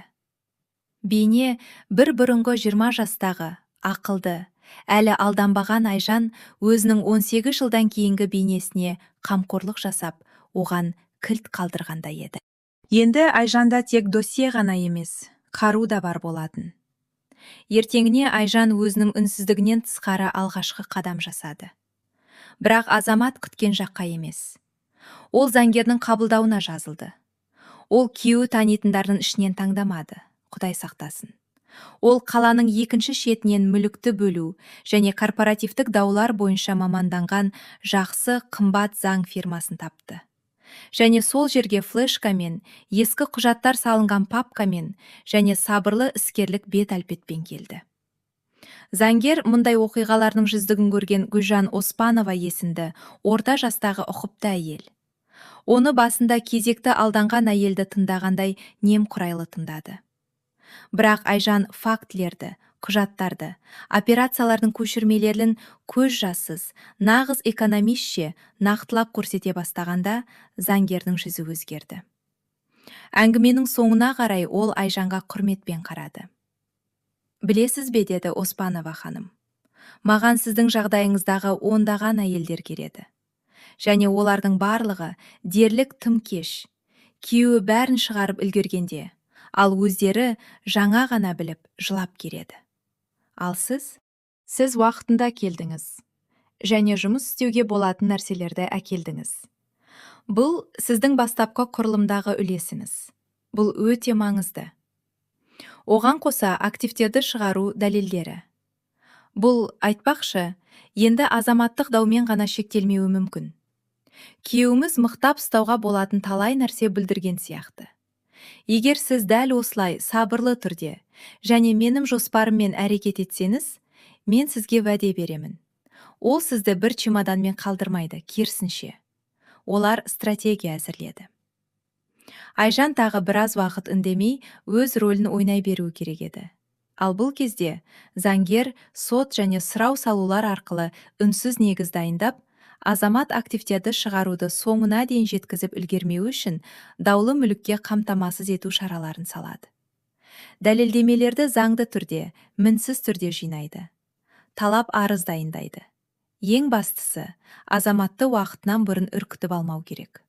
Бейне бір бұрынғы 20 жастағы, ақылды, әлі алданбаған Айжан өзінің 18 жылдан кейінгі бейнесіне қамқорлық жасап, оған кілт қалдырғандай еді. Енді Айжанда тек досье ғана емес, қару да бар болатын. Ертеңіне Айжан өзінің үнсіздігінен тысқары алғашқы қадам жасады. Бірақ азамат күткен жаққа емес. Ол заңгердің қабылдауына жазылды. Ол күйеуі танитындардың ішінен таңдамады, Құдай сақтасын. Ол қаланың екінші шетінен мүлікті бөлу және корпоративтік даулар бойынша маманданған жақсы қымбат заң фирмасын тапты. Және сол жерге флешкамен, ескі құжаттар салынған папкамен және сабырлы іскерлік бет әлпетпен келді. Заңгер мұндай оқиғалардың жүздігін көрген Гүлжан Оспанова есімді орта жастағы ұқыпты әйел. Оны басында кезекті алданған әйелді тыңдағандай немқұрайлы тыңдады. Бірақ Айжан фактілерді, құжаттарды, операциялардың көшірмелерін көз жассыз, нағыз экономистше нақтылап көрсете бастағанда заңгердің жүзі өзгерді. Әңгіменің соңына қарай ол Айжанға құрметпен қарады. Білесіз бе, деді Оспанова ханым. Маған сіздің жағдайыңыздағы ондаған әйелдер келеді. Және олардың барлығы дерлік тым кеш. Күйеуі бәрін шығарып үлгергенде, ал өздері жаңа ғана біліп жылап келеді. Ал сіз уақытында келдіңіз. Және жұмыс істеуге болатын нәрселерді әкелдіңіз. Бұл сіздің бастапқы құрылымдағы үлесіңіз. Бұл өте маңызды. Оған қоса активтерді шығару дәлелдері. Бұл, айтпақшы, енді азаматтық даумен ғана шектелмеуі мүмкін. Күйеуіміз мықтап ұстауға болатын талай нәрсе білдірген сияқты. Егер сіз дәл осылай сабырлы түрде және менің жоспарыммен әрекет етсеңіз, мен сізге уәде беремін. Ол сізді бір чемоданмен қалдырмайды, керісінше. Олар стратегия әзірледі. Айжан тағы біраз уақыт үндемей өз рөлін ойнай беруі керек еді. Ал бұл кезде заңгер сот және сұрау салулар арқылы үнсіз негіз дайындап, азамат активтерді шығаруды соңына дейін жеткізіп үлгермеу үшін даулы мүлікке қамтамасыз ету шараларын салады. Дәлелдемелерді заңды түрде, мінсіз түрде жинайды. Талап арыз дайындайды. Ең бастысы, азаматты уақытынан бұрын үркітіп алмау керек.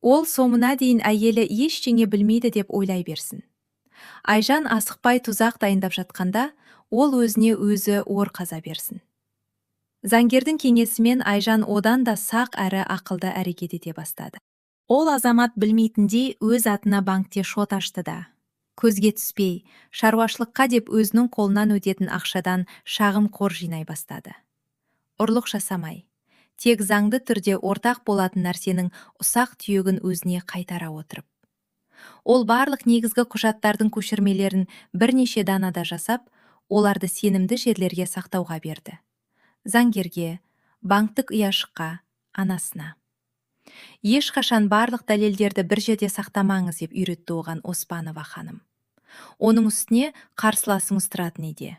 Ол соңына дейін әйелі ештеңе білмейді деп ойлай берсін. Айжан асықпай тұзақ дайындап жатқанда, ол өзіне өзі ор қаза берсін. Заңгердің кеңесімен Айжан одан да сақ әрі ақылды әрекет ете бастады. Ол азамат білмейтіндей өз атына банкте шот ашты да, көзге түспей, шаруашылыққа деп өзінің қолынан өтетін ақшадан шағым қор жинай бастады. Ұрлық жасамай, тек заңды түрде ортақ болатын нәрсенің ұсақ түйегін өзіне қайтара отырып. Ол барлық негізгі құжаттардың көшірмелерін бірнеше данада жасап, оларды сенімді жерлерге сақтауға берді. Заңгерге, банктік ұяшыққа, анасына. Ешқашан барлық дәлелдерді бір жерде сақтамаңыз деп үйретті оған Оспанова ханым. Оның үстіне қарсыласыңыз тұратын еді.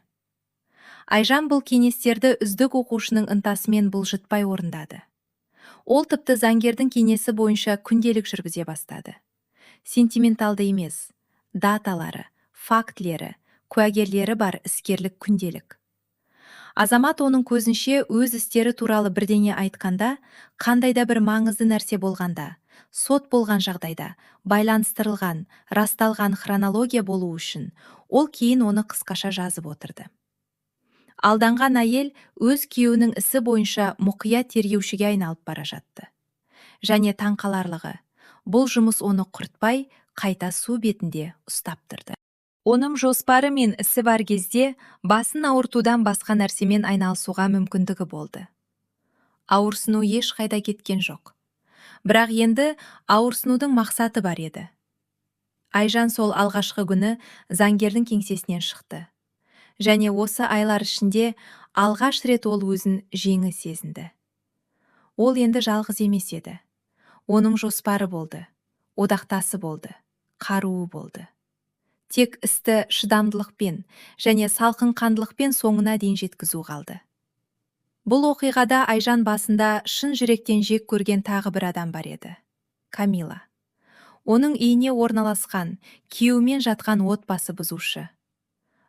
Айжан бұл кеңестерді үздік оқушының ынтасымен бұлжытпай орындады. Ол тіпті заңгердің кеңесі бойынша күнделік жүргізе бастады. Сентименталды емес, даталары, фактілері, куәгерлері бар іскерлік күнделік. Азамат оның көзінше өз істері туралы бірдеңе айтқанда, қандайда бір маңызды нәрсе болғанда, сот болған жағдайда, байланыстырылған, расталған хронология болу үшін, ол кейін оны қысқаша жазып отырды. Алданған әйел өз күйеуінің ісі бойынша мұқият тергеушіге айналып бара жатты. Және таңқаларлығы, бұл жұмыс оны құртпай, қайта су бетінде ұстап тұрды. Оның жоспары мен ісі бар кезде басын ауыртудан басқа нәрсемен айналысуға мүмкіндігі болды. Ауырсыну еш қайда кеткен жоқ. Бірақ енді ауырсынудың мақсаты бар еді. Айжан сол алғашқы күні заңгердің кеңсесінен шықты. Және осы айлар ішінде алғаш рет ол өзін жеңі сезінді. Ол енді жалғыз емес еді. Оның жоспары болды, одақтасы болды, қаруы болды. Тек істі шыдамдылықпен және салқын қандылықпен соңына дейін жеткізу қалды. Бұл оқиғада Айжан басында шын жүректен жек көрген тағы бір адам бар еді. Камила. Оның үйіне орналасқан, күйеуімен жатқан отбасы бұзушы.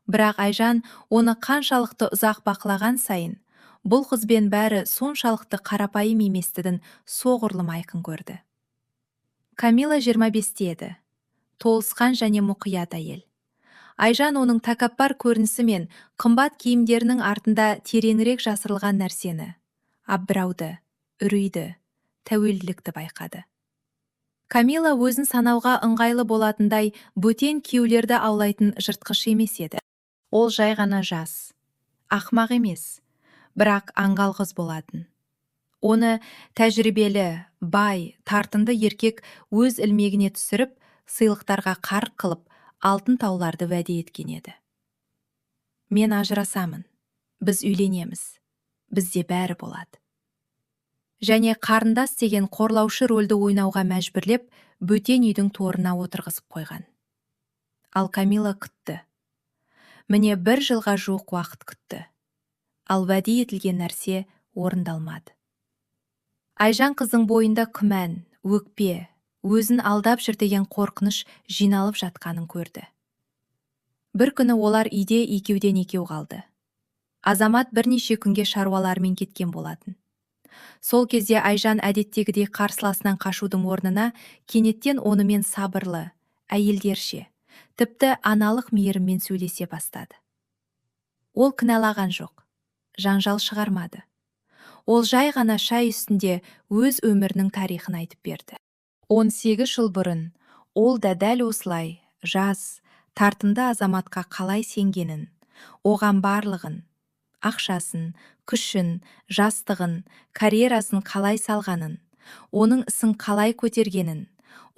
Бірақ Айжан оны қаншалықты ұзақ бақылаған сайын, бұл қызбен бәрі соншалықты қарапайым еместігін соғұрлым айқын көрді. Камила 25-те еді. Толысқан және мұқият әйел. Айжан оның тәкаппар көрінісі мен қымбат киімдерінің артында тереңірек жасырылған нәрсені, аббырауды, үрейді, тәуелділікті байқады. Камила өзін санауға ыңғайлы болатындай бөтен күйеулерді аулайтын жыртқыш емес еді. Ол жай ғана жас, ақмақ емес, бірақ аңғал қыз болатын. Оны тәжірибелі, бай, тартынды еркек өз ілмегіне түсіріп, сыйлықтарға қарық қылып, алтын тауларды вәде еткен еді. Мен ажырасамын, біз үйленеміз, бізде бәрі болады. Және қарындас деген қорлаушы рөлді ойнауға мәжбүрлеп, бөтен үйдің торына отырғызып қойған. Ал Камила күтті. Міне 1 жылға жуық уақыт күтті. Ал вәде етілген нәрсе орындалмады. Айжан қыздың бойында күмән, өкпе, өзін алдап жүр деген қорқыныш жиналып жатқанын көрді. Бір күні олар үйде екеуден екеу қалды. Азамат бірнеше күнге шаруалармен кеткен болатын. Сол кезде Айжан әдеттегідей қарсыласынан қашудың орнына кенеттен онымен сабырлы, әйелдерше, тіпті аналық мейіріммен сөйлесе бастады. Ол кінәлаған жоқ, жанжал шығармады. Ол жай ғана шай үстінде өз өмірінің тарихын айтып берді. 18 жыл бұрын ол да дәл осылай жас, тартынды азаматқа қалай сенгенін, оған барлығын, ақшасын, күшін, жастығын, карьерасын қалай салғанын, оның ісін қалай көтергенін,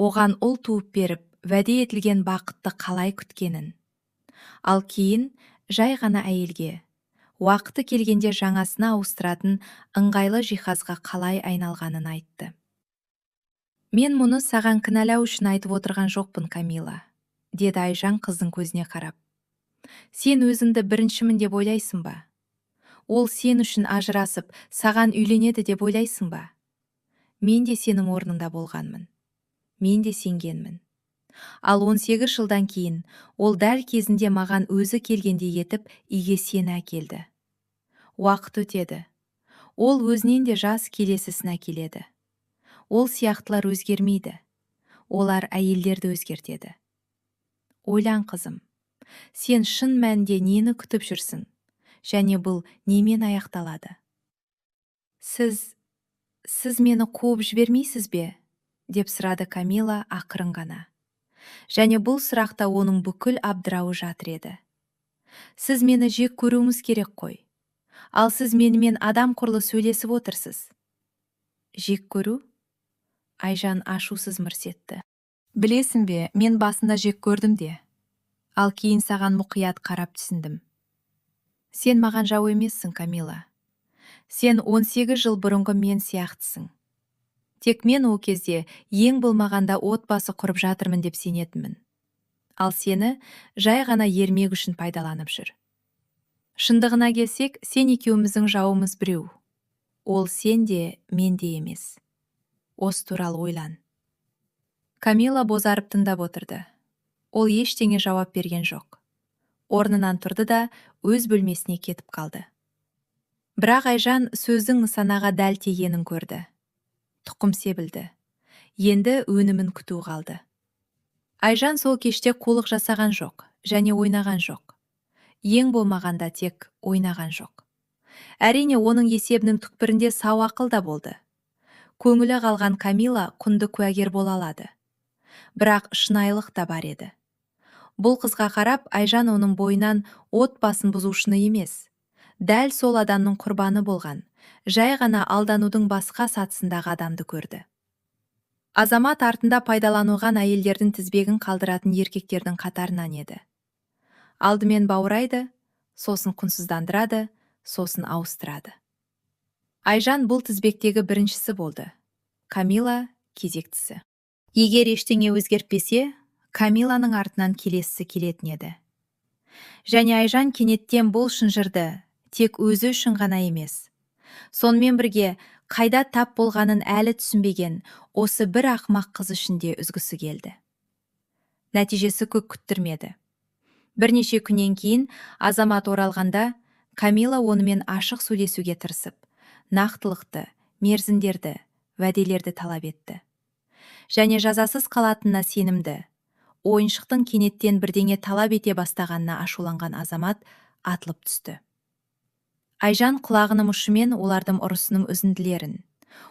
оған ұл туып беріп, вәде етілген бақытты қалай күткенін. Ал кейін жай ғана әйелге, уақыты келгенде жаңасына ауыстыратын ыңғайлы жиһазға қалай айналғанын айтты. Мен мұны саған кінәлау үшін айтып отырған жоқпын, Камила, деді Айжан қыздың көзіне қарап. Сен өзіңді біріншімін деп ойлайсың ба? Ол сен үшін ажырасып, саған үйленеді деп ойлайсың ба? Мен де сенің орныңда болғанмын. Мен де сенгенмін. Ал 18 жылдан кейін ол дәл кезінде маған өзі келгендей етіп үйге сені әкелді. Уақыт өтеді. Ол өзінен де жас келесісін әкеледі. Ол сияқтылар өзгермейді. Олар әйелдерді өзгертеді. Ойлан, қызым, сен шын мәнінде нені күтіп жүрсің? Және бұл немен аяқталады? Сіз мені қуып жібермейсіз бе? Деп сұрады Камила ақырын ғана. Және бұл сұрақта оның бүкіл абдырауы жатыр еді. Сіз мені жек көруіңіз керек қой. Ал сіз менімен адам құрлы сөйлесіп отырсыз. Жек көру? Айжан ашусыз мырс етті. Білесің бе, мен басында жек көрдім де. Ал кейін саған мұқият қарап түсіндім. Сен маған жау емессің, Камила. Сен 18 жыл бұрынғы мен сияқтысың. Тек мен ол кезде ең болмағанда отбасы құрып жатырмын деп сенетінмін. Ал сені жай ғана ермек үшін пайдаланып жүр. Шындығына келсек, сен екеуміздің жауымыз біреу. Ол сен де, мен де емес. Осы туралы ойлан. Камила бозарып тыңдап отырды. Ол ештеңе жауап берген жоқ. Орнынан тұрды да өз бөлмесіне кетіп қалды. Бірақ Айжан сөздің нысанаға дәл тигенін көрді. Тұқым себілді. Енді өнімін күту қалды. Айжан сол кеште қулық жасаған жоқ, және ойнаған жоқ. Ең болмағанда тек ойнаған жоқ. Әрине, оның есебінің түкпірінде сау ақыл да болды. Көңілі қалған Камила құнды куәгер бола алады. Бірақ шынайылық та бар еді. Бұл қызға қарап, Айжан оның бойынан отбасын бұзушыны емес, дәл сол адамның құрбаны болған, жай ғана алданудың басқа сатысындағы адамды көрді. Азамат артында пайдалануған әйелдердің тізбегін қалдыратын еркектердің қатарынан еді. Алдымен баурайды, сосын құнсыздандырады, сосын ауыстырады. Айжан бұл тізбектегі біріншісі болды. Камила кезектісі. Егер ештеңе өзгертпесе, Камиланың артынан келесісі келетін еді. Және Айжан кенеттен бұл шынжырды тек өзі үшін ғана емес. Сонымен бірге қайда тап болғанын әлі түсінбеген осы бір ақмақ қыз үшін де үзгісі келді. Нәтижесі көп күттірмеді. Бірнеше күннен кейін Азамат оралғанда, Камила онымен ашық сөйлесуге тырысып, нақтылықты, мерзімдерді, уәделерді талап етті. Және жазасыз қалатынына сенімді. Ойыншықтың кенеттен бірдеңе талап ете бастағанына ашуланған Азамат атылып түсті. Айжан құлағының ұшымен олардың ұрысының үзінділерін,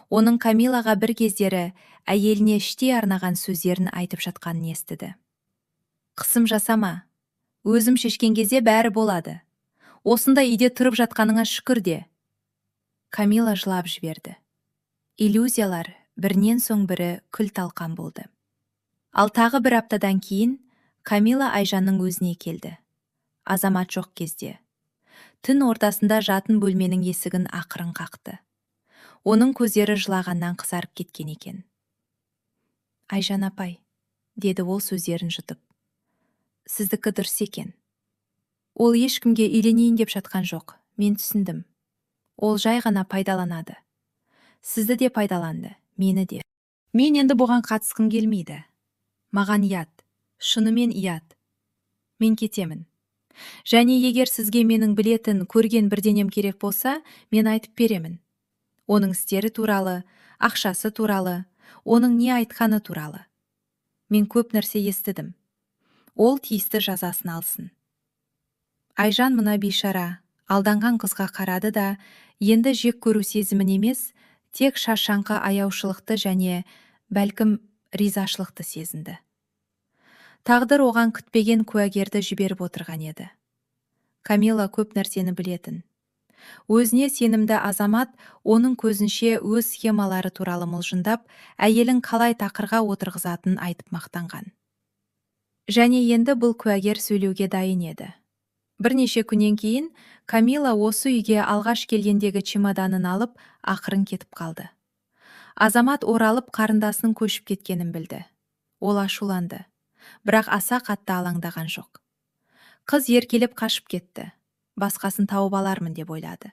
оның Камилаға бір кездері әйеліне іштей арнаған сөздерін айтып жатқанын естіді. Қысым жасама, өзім шешкен кезде бәрі болады. Осында үйде тұрып жатқаныңа шүкір де. Камила жылап жіберді. Иллюзиялар бірінен соң бірі күл талқан болды. Ал тағы бір аптадан кейін Камила Айжанның өзіне келді. Азамат жоқ кезде. Түн ортасында жатын бөлменің есігін ақырын қақты. Оның көздері жылағаннан қызарып кеткен екен. Айжан апай, деді ол сөздерін жұтып. Сіздікі дұрыс екен. Ол ешкімге үйленейін деп жатқан жоқ, мен түсіндім. Ол жай ғана пайдаланады. Сізді де пайдаланды, мені де. Мен енді бұған қатысқым келмейді. Маған ұят, шынымен ұят. Мен кетемін. Және егер сізге менің білетін, көрген бірденем керек болса, мен айтып беремін. Оның істері туралы, ақшасы туралы, оның не айтқаны туралы. Мен көп нәрсе естідім. Ол тиісті жазасын алсын. Айжан мына бейшара, алданған қызға қарады да, енді жек көру сезімін емес, тек шаршаңқы аяушылықты және бәлкім ризашылықты сезінді. Тағдыр оған күтпеген куәгерді жіберіп отырған еді. Камила көп нәрсені білетін. Өзіне сенімді Азамат оның көзінше өз схемалары туралы мылжындап, әйелін қалай тақырға отырғызатын айтып мақтанған. Және енді бұл куәгер сөйлеуге дайын еді. Бірнеше күннен кейін Камила осы үйге алғаш келгендегі чемоданын алып, ақырын кетіп қалды. Азамат оралып қарындасының көшіп кеткенін білді. Ол ашуланды, бірақ аса қатты алаңдаған жоқ. Қыз еркелеп қашып кетті. Басқасын тауып алармын деп ойлады.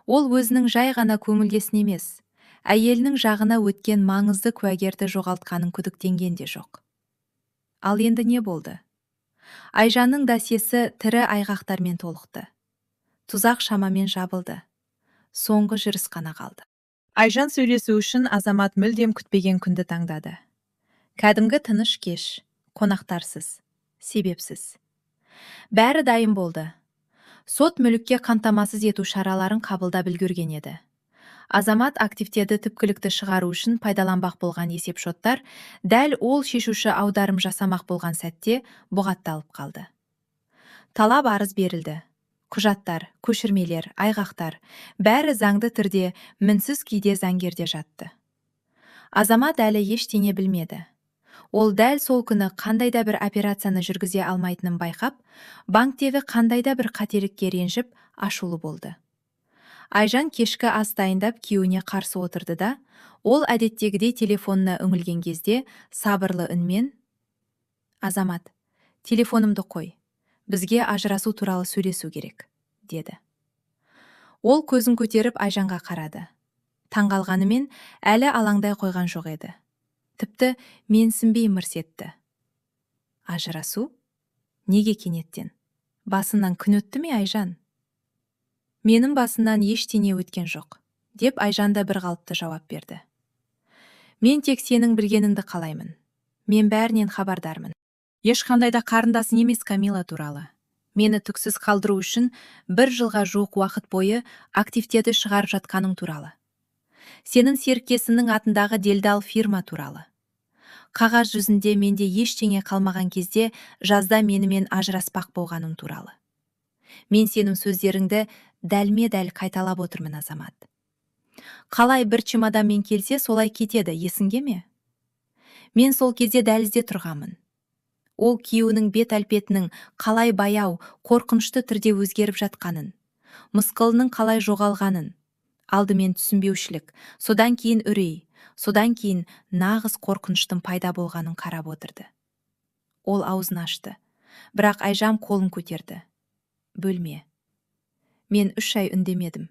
Ол өзінің жай ғана көңілдесін емес, әйелінің жағына өткен маңызды куәгерді жоғалтқанын күдіктенген де жоқ. Ал енді не болды? Айжанның досьесі тірі айғақтармен толықты. Тұзақ шамамен жабылды. Соңғы жүріс қана қалды. Айжан сөйлесу үшін Азамат мүлдем күтпеген күнді таңдады. Кәдімгі тыныш кеш, қонақтарсыз, себепсіз. Бәрі дайын болды. Сот мүлікке қамтамасыз ету шараларын қабылдап үлгерген еді. Азамат активтерді түпкілікті шығару үшін пайдаланбақ болған есепшоттар дәл ол шешуші аударым жасамақ болған сәтте бұғатталып қалды. Талап арыз берілді. Құжаттар, көшірмелер, айғақтар, бәрі заңды түрде, мінсіз күйде заңгерде жатты. Азамат әлі ештеңе білмеді. Ол дәл сол күні қандайда бір операцияны жүргізе алмайтынын байқап, банктегі қандайда бір қателікке ренжіп, ашулы болды. Айжан кешкі ас дайындап күйеуіне қарсы отырды да, ол әдеттегідей телефонына үңілген кезде сабырлы үнмен: «Азамат, телефонымды қой. Бізге ажырасу туралы сөйлесу керек», деді. Ол көзін көтеріп Айжанға қарады. Таңғалғанымен әлі алаңдай қойған жоқ еді. Тіпті менсінбей мырс етті. «Ажырасу? Неге кенеттен? Басынан күн өтті ме, Айжан?» «Менің басынан ештеңе өткен жоқ», деп Айжан да бір қалыпты жауап берді. «Мен тек сенің білгеніңді қалаймын. Мен бәрінен хабардармын. Ешқандай да қарындасың емес Камила туралы. Мені түксіз қалдыру үшін 1 жылға жуық уақыт бойы активтерді шығарып жатқаның туралы. Сенің серіктесіңнің атындағы делдал фирма туралы. Қағаз жүзінде менде ештеңе қалмаған кезде жазда менімен ажыраспақ болғаның туралы. Мен сенің сөздеріңді дәлме-дәл қайталап отырмын, Азамат. Қалай бір чемоданмен келсе, солай кетеді, есіңде ме? Мен сол кезде дәлізде тұрғанмын. Ол күйеуінің бет-әлпетінің қалай баяу, қорқынышты түрде өзгеріп жатқанын, мысқылының қалай жоғалғанын, алдымен түсінбеушілік, содан кейін үрей, содан кейін нағыз қорқыныштың пайда болғанын қарап отырды. Ол аузын ашты, бірақ Айжан қолын көтерді. «Бөлме. Мен 3 ай үндемедім.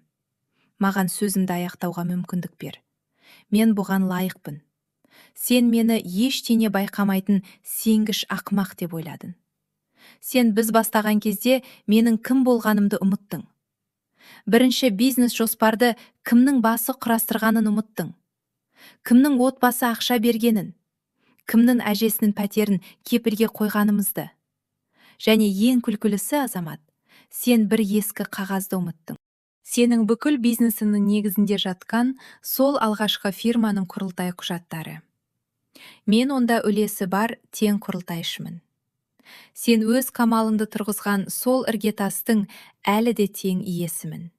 Маған сөзімді аяқтауға мүмкіндік бер. Мен бұған лайықпын. Сен мені ештеңе байқамайтын сенгіш ақымақ деп ойладың. Сен біз бастаған кезде менің кім болғанымды ұмыттың. Бірінші бизнес жоспарды кімнің басы құрастырғанын ұмыттың. Кімнің отбасы ақша бергенін, кімнің әжесінің пәтерін кепілге қойғанымызды. Және ең күлкілісі, Азамат, сен бір ескі қағазды ұмыттың. Сенің бүкіл бизнесінің негізінде жатқан сол алғашқы фирманың құрылтай құжаттары. Мен онда үлесі бар тең құрылтайшымын. Сен өз қамалыңды тұрғызған сол іргетастың әлі де тең иесімін.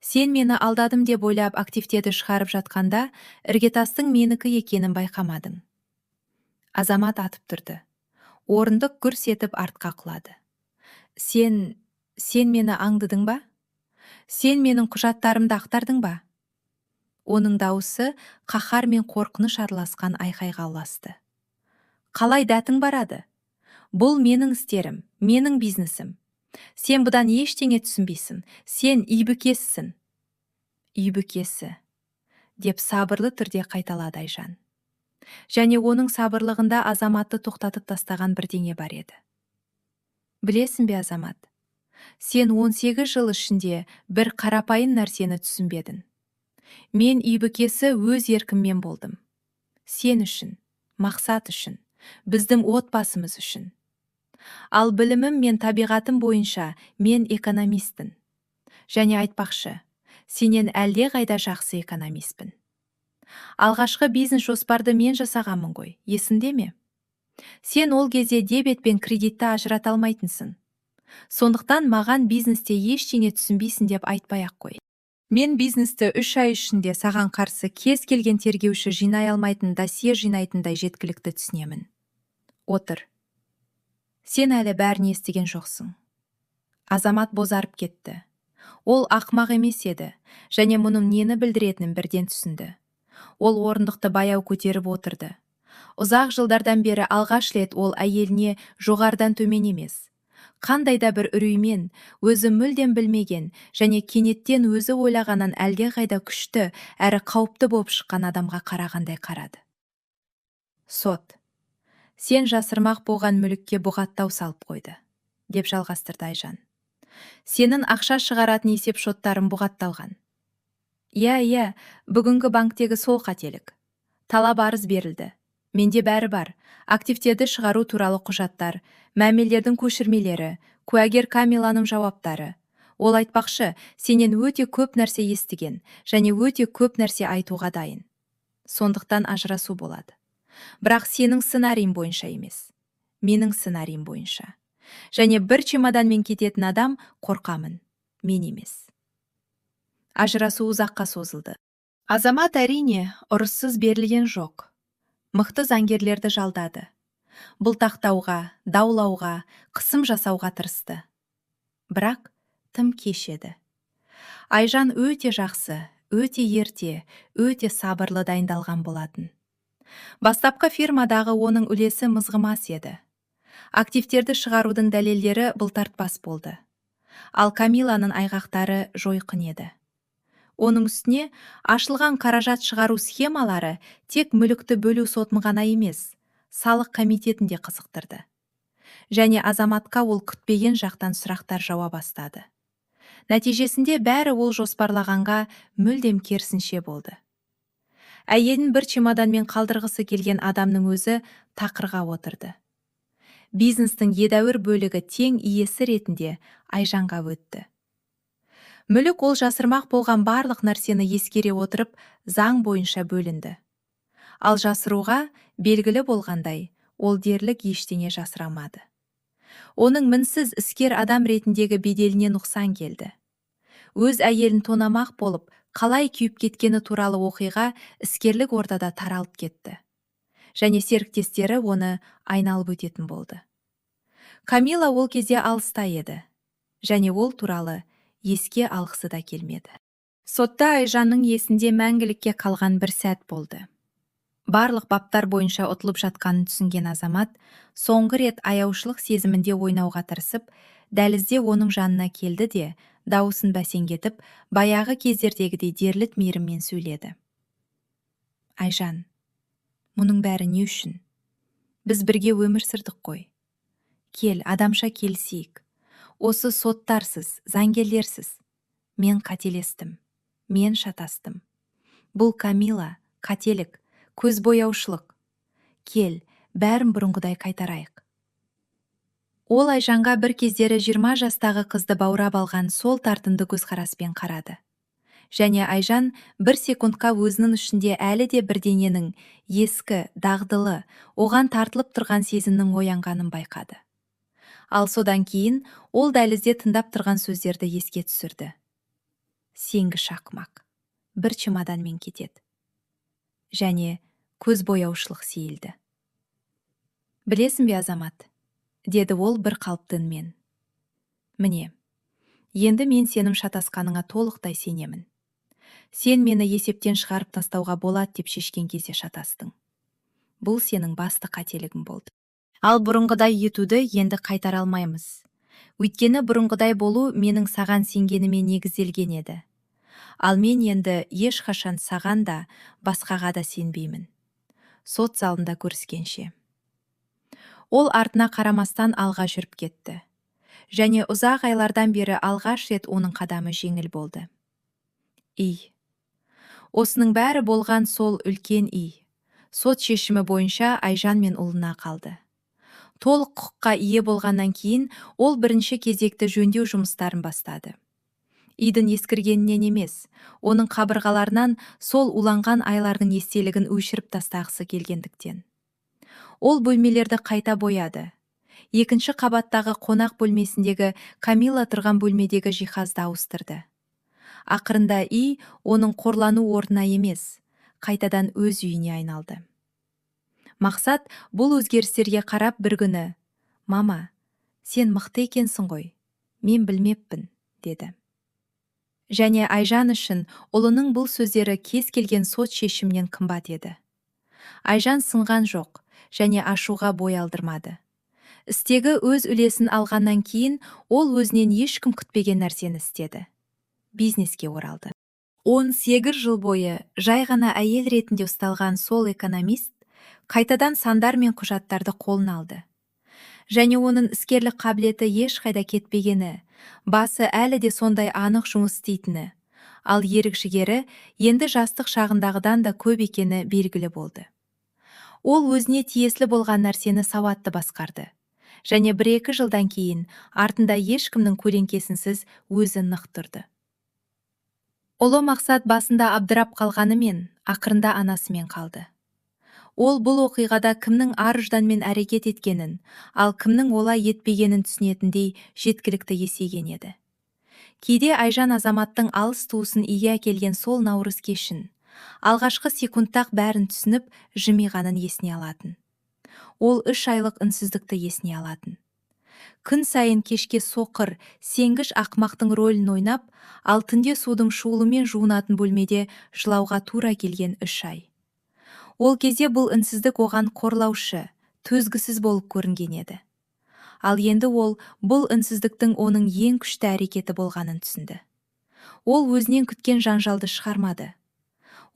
Сен мені алдадым деп ойлап активтерді шығарып жатқанда, іргетастың менікі екенін байқамадың». Азамат атып тұрды. Орындық гүрс етіп артқа құлады. Сен мені аңдыдың ба? Сен менің құжаттарымды ақтардың ба? Оның дауысы қаһар мен қорқыныш араласқан айқайға ұласты. «Қалай дәтің барады? Бұл менің істерім, менің бизнесім. Сен бұдан ештеңе түсінбейсің. Сен үйбікесісің». «Үйбікесі», деп сабырлы түрде қайталады Айжан. Және оның сабырлығында Азаматты тоқтатып тастаған бірдеңе бар еді. «Білесің бе, Азамат, сен 18 жыл ішінде бір қарапайым нәрсені түсінбедің. Мен үйбікесі өз еркіммен болдым. Сен үшін, мақсат үшін, біздің отбасымыз үшін. Ал білімім мен табиғатым бойынша мен экономистпін. Және айтпақшы, сенен әлде қайда жақсы экономистпін. Алғашқы бизнес жоспарды мен жасағанмын ғой, есіңде ме? Сен ол кезде дебет пен кредитті ажырата алмайтынсың. Сондықтан маған бизнесте ештеңе түсінбейсің деп айтпай-ақ қой. Мен бизнесті 3 ай ішінде саған қарсы кез келген тергеуші жинай алмайтын досье жинайтындай жеткілікті түсінемін. Отыр. Сен әлі бәрін естіген жоқсың». Азамат бозарып кетті. Ол ақымақ емес еді, және мұның нені білдіретінін бірден түсінді. Ол орындықты баяу көтеріп отырды. Ұзақ жылдардан бері алғаш рет ол әйеліне жоғардан төмен емес, қандай да бір үреймен, өзі мүлдем білмеген және кенеттен өзі ойлағаннан әлдеқайда күшті әрі қауіпті болып шыққан адамға қарағандай қарады. Сот: сен жасырмақ болған мүлікке бұғаттау салып қойды, деп жалғастырды Айжан. Сенің ақша шығаратын есеп шоттарын бұғатталған. Иә, бүгінгі банктегі сол қателік. Талап арыз берілді. Менде бәрі бар. Активтерді шығару туралы құжаттар, мәмілелердің көшірмелері, куәгер Камиланың жауаптары. Ол айтпақшы, сенен өте көп нәрсе естіген және өте көп нәрсе айтуға дайын. Сондықтан ажырасу болады. Бірақ сенің сценарийің бойынша емес. Менің сценарийім бойынша. Және бір чемоданмен кететін адам қорқамын. Мен емес. Ажырасу ұзаққа созылды. Азамат әрине ұрыссыз берілген жоқ. Мықты заңгерлерді жалдады. Бұлтақтауға, даулауға, қысым жасауға тырысты. Бірақ тым кеш еді. Айжан өте жақсы, өте ерте, өте сабырлы дайындалған болатын. Бастапқы фирмадағы оның үлесі мызғымас еді. Активтерді шығарудың дәлелдері бұлтартпас болды. Ал Камиланың айғақтары жойқын еді. Оның үстіне ашылған қаражат шығару схемалары тек мүлікті бөлу сотын ғана емес, салық комитетін де қызықтырды. Және азаматқа ол күтпеген жақтан сұрақтар жауа бастады. Нәтижесінде бәрі ол жоспарлағанға мүлдем керісінше болды. Әйелін бір чемоданмен қалдырғысы келген адамның өзі тақырға отырды. Бизнестің едәуір бөлігі тең иесі ретінде Айжанға өтті. Мүлік ол жасырмақ болған барлық нәрсені ескере отырып, заң бойынша бөлінді. Ал жасыруға белгілі болғандай, ол дерлік ештеңе жасырамады. Оның мінсіз іскер адам ретіндегі беделіне нұқсан келді. Өз әйелін тонамақ болып, қалай күйіп кеткені туралы оқиға іскерлік ортада таралып кетті. Және серіктестері оны айналып өтетін болды. Камила ол кезде алыста еді. Және ол туралы еске алғысы да келмеді. Сотта Айжанның есінде мәңгілікке қалған бір сәт болды. Барлық баптар бойынша ұтылып жатқанын түсінген азамат, соңғы рет аяушылық сезімінде ойнауға тырысып, дәлізде оның жанына келді де, дауысын бәсеңдетіп, баяғы кездердегідей дерлік мейіріммен сөйледі. Айжан, мұның бәрі не үшін? Біз бірге өмір сүрдік қой. Кел, адамша келісейік. Осы соттарсыз, заңгерлерсіз. Мен қателестім. Мен шатастым. Бұл Камила, қателік, көзбояушылық. Кел, бәрін бұрынғыдай қайтарайық. Ол Айжанға бір кездері 20 жастағы қызды баурап алған сол тартымды көзқараспен қарады. Және Айжан бір секундқа өзінің ішінде әлі де бірдеңенің ескі, дағдылы, оған тартылып тұрған сезімнің оянғанын байқады. Ал содан кейін ол дәлізде тыңдап тұрған сөздерді еске түсірді. Сенгі шақмақ, бір чемоданмен кетеді. Және көзбояушылық сейілді. Білесің бе, азамат? Деді ол бір қалыпты үнмен. Міне, енді мен сенің шатасқаныңа толықтай сенемін. Сен мені есептен шығарып тастауға болады деп шешкен кезде шатастың. Бұл сенің басты қателігің болды. Ал бұрынғыдай етуді енді қайтара алмаймыз. Өйткені бұрынғыдай болу менің саған сенгеніме негізделген еді. Ал мен енді ешқашан саған да, басқаға да сенбеймін. Сот залында көріскенше. Ол артына қарамастан алға жүріп кетті. Және ұзақ айлардан бері алғаш рет оның қадамы жеңіл болды. Осының бәрі болған сол үлкен Сот шешімі бойынша Айжан мен ұлына қалды. Толық құқыққа ие болғаннан кейін ол бірінші кезекті жөндеу жұмыстарын бастады. Үйдің ескіргенінен емес, оның қабырғаларынан сол уланған айлардың естелігін өшіріп тастағысы келгендіктен. Ол бөлмелерді қайта бояды. Екінші қабаттағы қонақ бөлмесіндегі Камила тұрған бөлмедегі жиһазды ауыстырды. Ақырында оның қорлану орнына емес, қайтадан өз үйіне айналды. Мақсат бұл өзгерістерге қарап бір күні, «Мама, сен мықты екенсің ғой, мен білмеппін», деді. Және Айжан үшін ұлының бұл сөздері кез келген сот шешімнен қымбат еді. Айжан сынған жоқ және ашуға бой алдырмады. істегі өз үлесін алғаннан кейін ол өзінен ешкім күтпеген нәрсені істеді. Бизнеске оралды. 18 жыл бойы жай ғана әйел ретінде ұсталған сол экономист қайтадан сандар мен құжаттарды қолына алды. Және оның іскерлік қабілеті ешқайда кетпегені, басы әлі де сондай анық жұмыс істейтіні, ал ерік-жігері енді жастық шағындағыдан да көп екені белгілі болды. Ол өзіне тиесілі болған нәрсені сауатты басқарды. Және 1-2 жылдан кейін артында ешкімнің көлеңкесінсіз өзі нық тұрды. Ұлы Мақсат басында абдырап қалғанымен, ақырында анасымен қалды. Ол бұл оқиғада кімнің ар-ұжданмен әрекет еткенін, ал кімнің олай етпегенін түсінетіндей жеткілікті есейген еді. Кейде Айжан Азаматтың алыс туысын үйге әкелген сол наурыз кешін, алғашқы секундтақ бәрін түсініп, жымиғанын есіне алатын. Ол 3 айлық үнсіздікті есіне алатын. Күн сайын кешке соқыр, сенгіш ақмақтың рөлін ойнап, ал түнде судың шуылымен жуынатын бөлмеде жылауға тура келген 3 ай. Ол кезде бұл үнсіздік оған қорлаушы, төзгісіз болып көрінген еді. Ал енді ол бұл үнсіздіктің оның ең күшті әрекеті болғанын түсінді. Ол өзінен күткен жанжалды шығармады.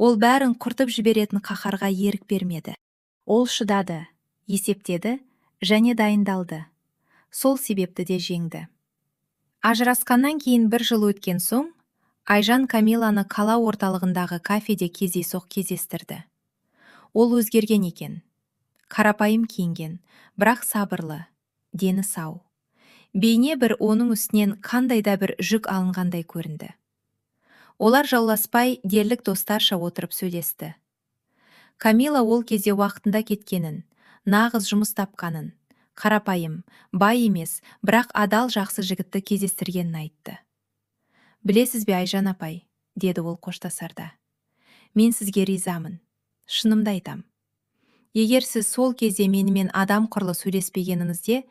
Ол бәрін құртып жіберетін қаһарға ерік бермеді. Ол шыдады, есептеді және дайындалды. Сол себепті де жеңді. Ажырасқаннан кейін 1 жыл өткен соң, Айжан Камиланы қала орталығындағы кафеде кездейсоқ кездестірді. Ол өзгерген екен. Қарапайым киінген, бірақ сабырлы, дені сау. Бейне бір оның үстінен қандай да бір жүк алынғандай көрінді. Олар жауласпай, дерлік достарша отырып сөйлесті. Камила ол кезде уақытында кеткенін, нағыз жұмыс тапқанын, қарапайым, бай емес, бірақ адал жақсы жігітті кездестіргенін айтты. Білесіз бе, Айжан апай, деді ол қоштасарда. Мен сізге ризамын. Шынымды айтам. Егер сіз сол кезде менімен адам құрлы сөйлеспегеніңізде,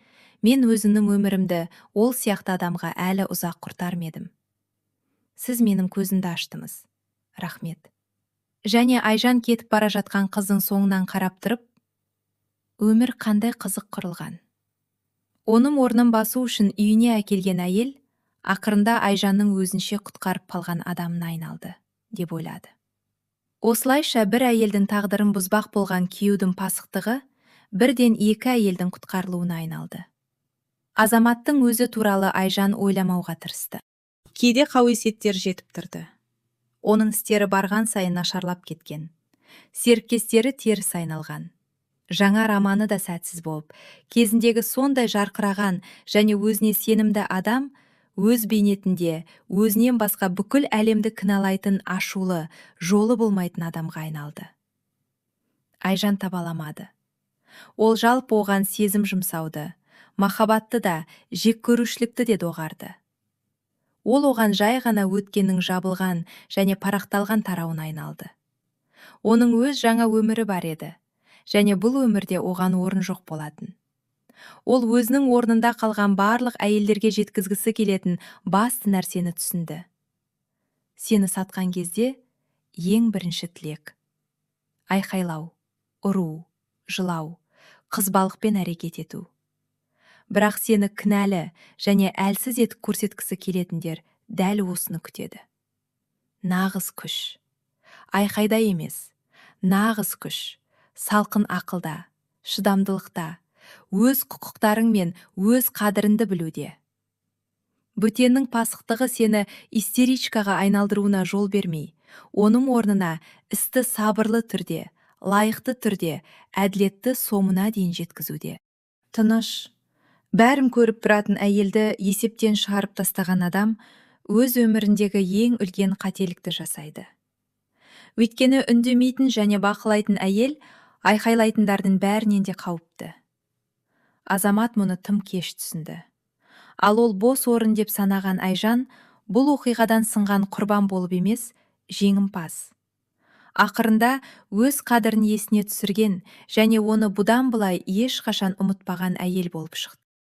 мен өзімнің өмірімді ол сияқты адамға әлі ұзақ құртар едім. Сіз менің көзімді аштыңыз. Рахмет. Және Айжан кетіп бара жатқан қыздың соңынан қарап тұрып, өмір қандай қызық құрылған. Оның орнын басу үшін үйіне әкелген әйел, ақырында Айжанның өзінше құтқарып қалған адамына айналды, деп ойлады. Осылайша бір әйелдің тағдырын бұзбақ болған күйеудің пасықтығы бірден 2 әйелдің құтқарылуына айналды. Азаматтың өзі туралы Айжан ойламауға тырысты. Кейде қауесеттер жетіп тұрды. Оның істері барған сайын нашарлап кеткен. Серіктестері теріс айналған. Жаңа романы да сәтсіз болып, кезіндегі сондай жарқыраған және өзіне сенімді адам өз бейнетінде өзінен басқа бүкіл әлемді кінәлайтын ашулы, жолы болмайтын адамға айналды. Айжан табаламады. Ол жалпы оған сезім жұмсауды, махаббатты да, жек көрушілікті де доғарды. Ол оған жай ғана өткеннің жабылған және парақталған тарауына айналды. Оның өз жаңа өмірі бар еді, және бұл өмірде оған орын жоқ болатын. Ол өзінің орнында қалған барлық әйелдерге жеткізгісі келетін басты нәрсені түсінді. Сені сатқан кезде ең бірінші тілек. Айқайлау, ұру, жылау, қызбалықпен әрекет ету. Бірақ сені кінәлі және әлсіз етіп көрсеткісі келетіндер дәл осыны күтеді. Нағыз күш. Айқайда емес, нағыз күш. Салқын ақылда, шыдамдылықта, өз құқықтарың мен өз қадірінді білуде. Бөтеннің пасықтығы сені истеричкаға айналдыруына жол бермей, оның орнына істі сабырлы түрде, лайықты түрде, әділетті соңына дейін жеткізуде. Тыныш, бәрін көріп тұратын әйелді есептен шығарып тастаған адам өз өміріндегі ең үлкен қателікті жасайды. Өйткені үндемейтін және бақылайтын әйел айқайлайтындардың бәрінен де қауіпті. Азамат мұны тым кеш түсінді. Ал ол бос орын деп санаған Айжан бұл оқиғадан сынған құрбан болып емес, жеңімпаз. Ақырында өз қадірін есіне түсірген және оны бұдан былай ешқашан ұмытпаған әйел болып шықты.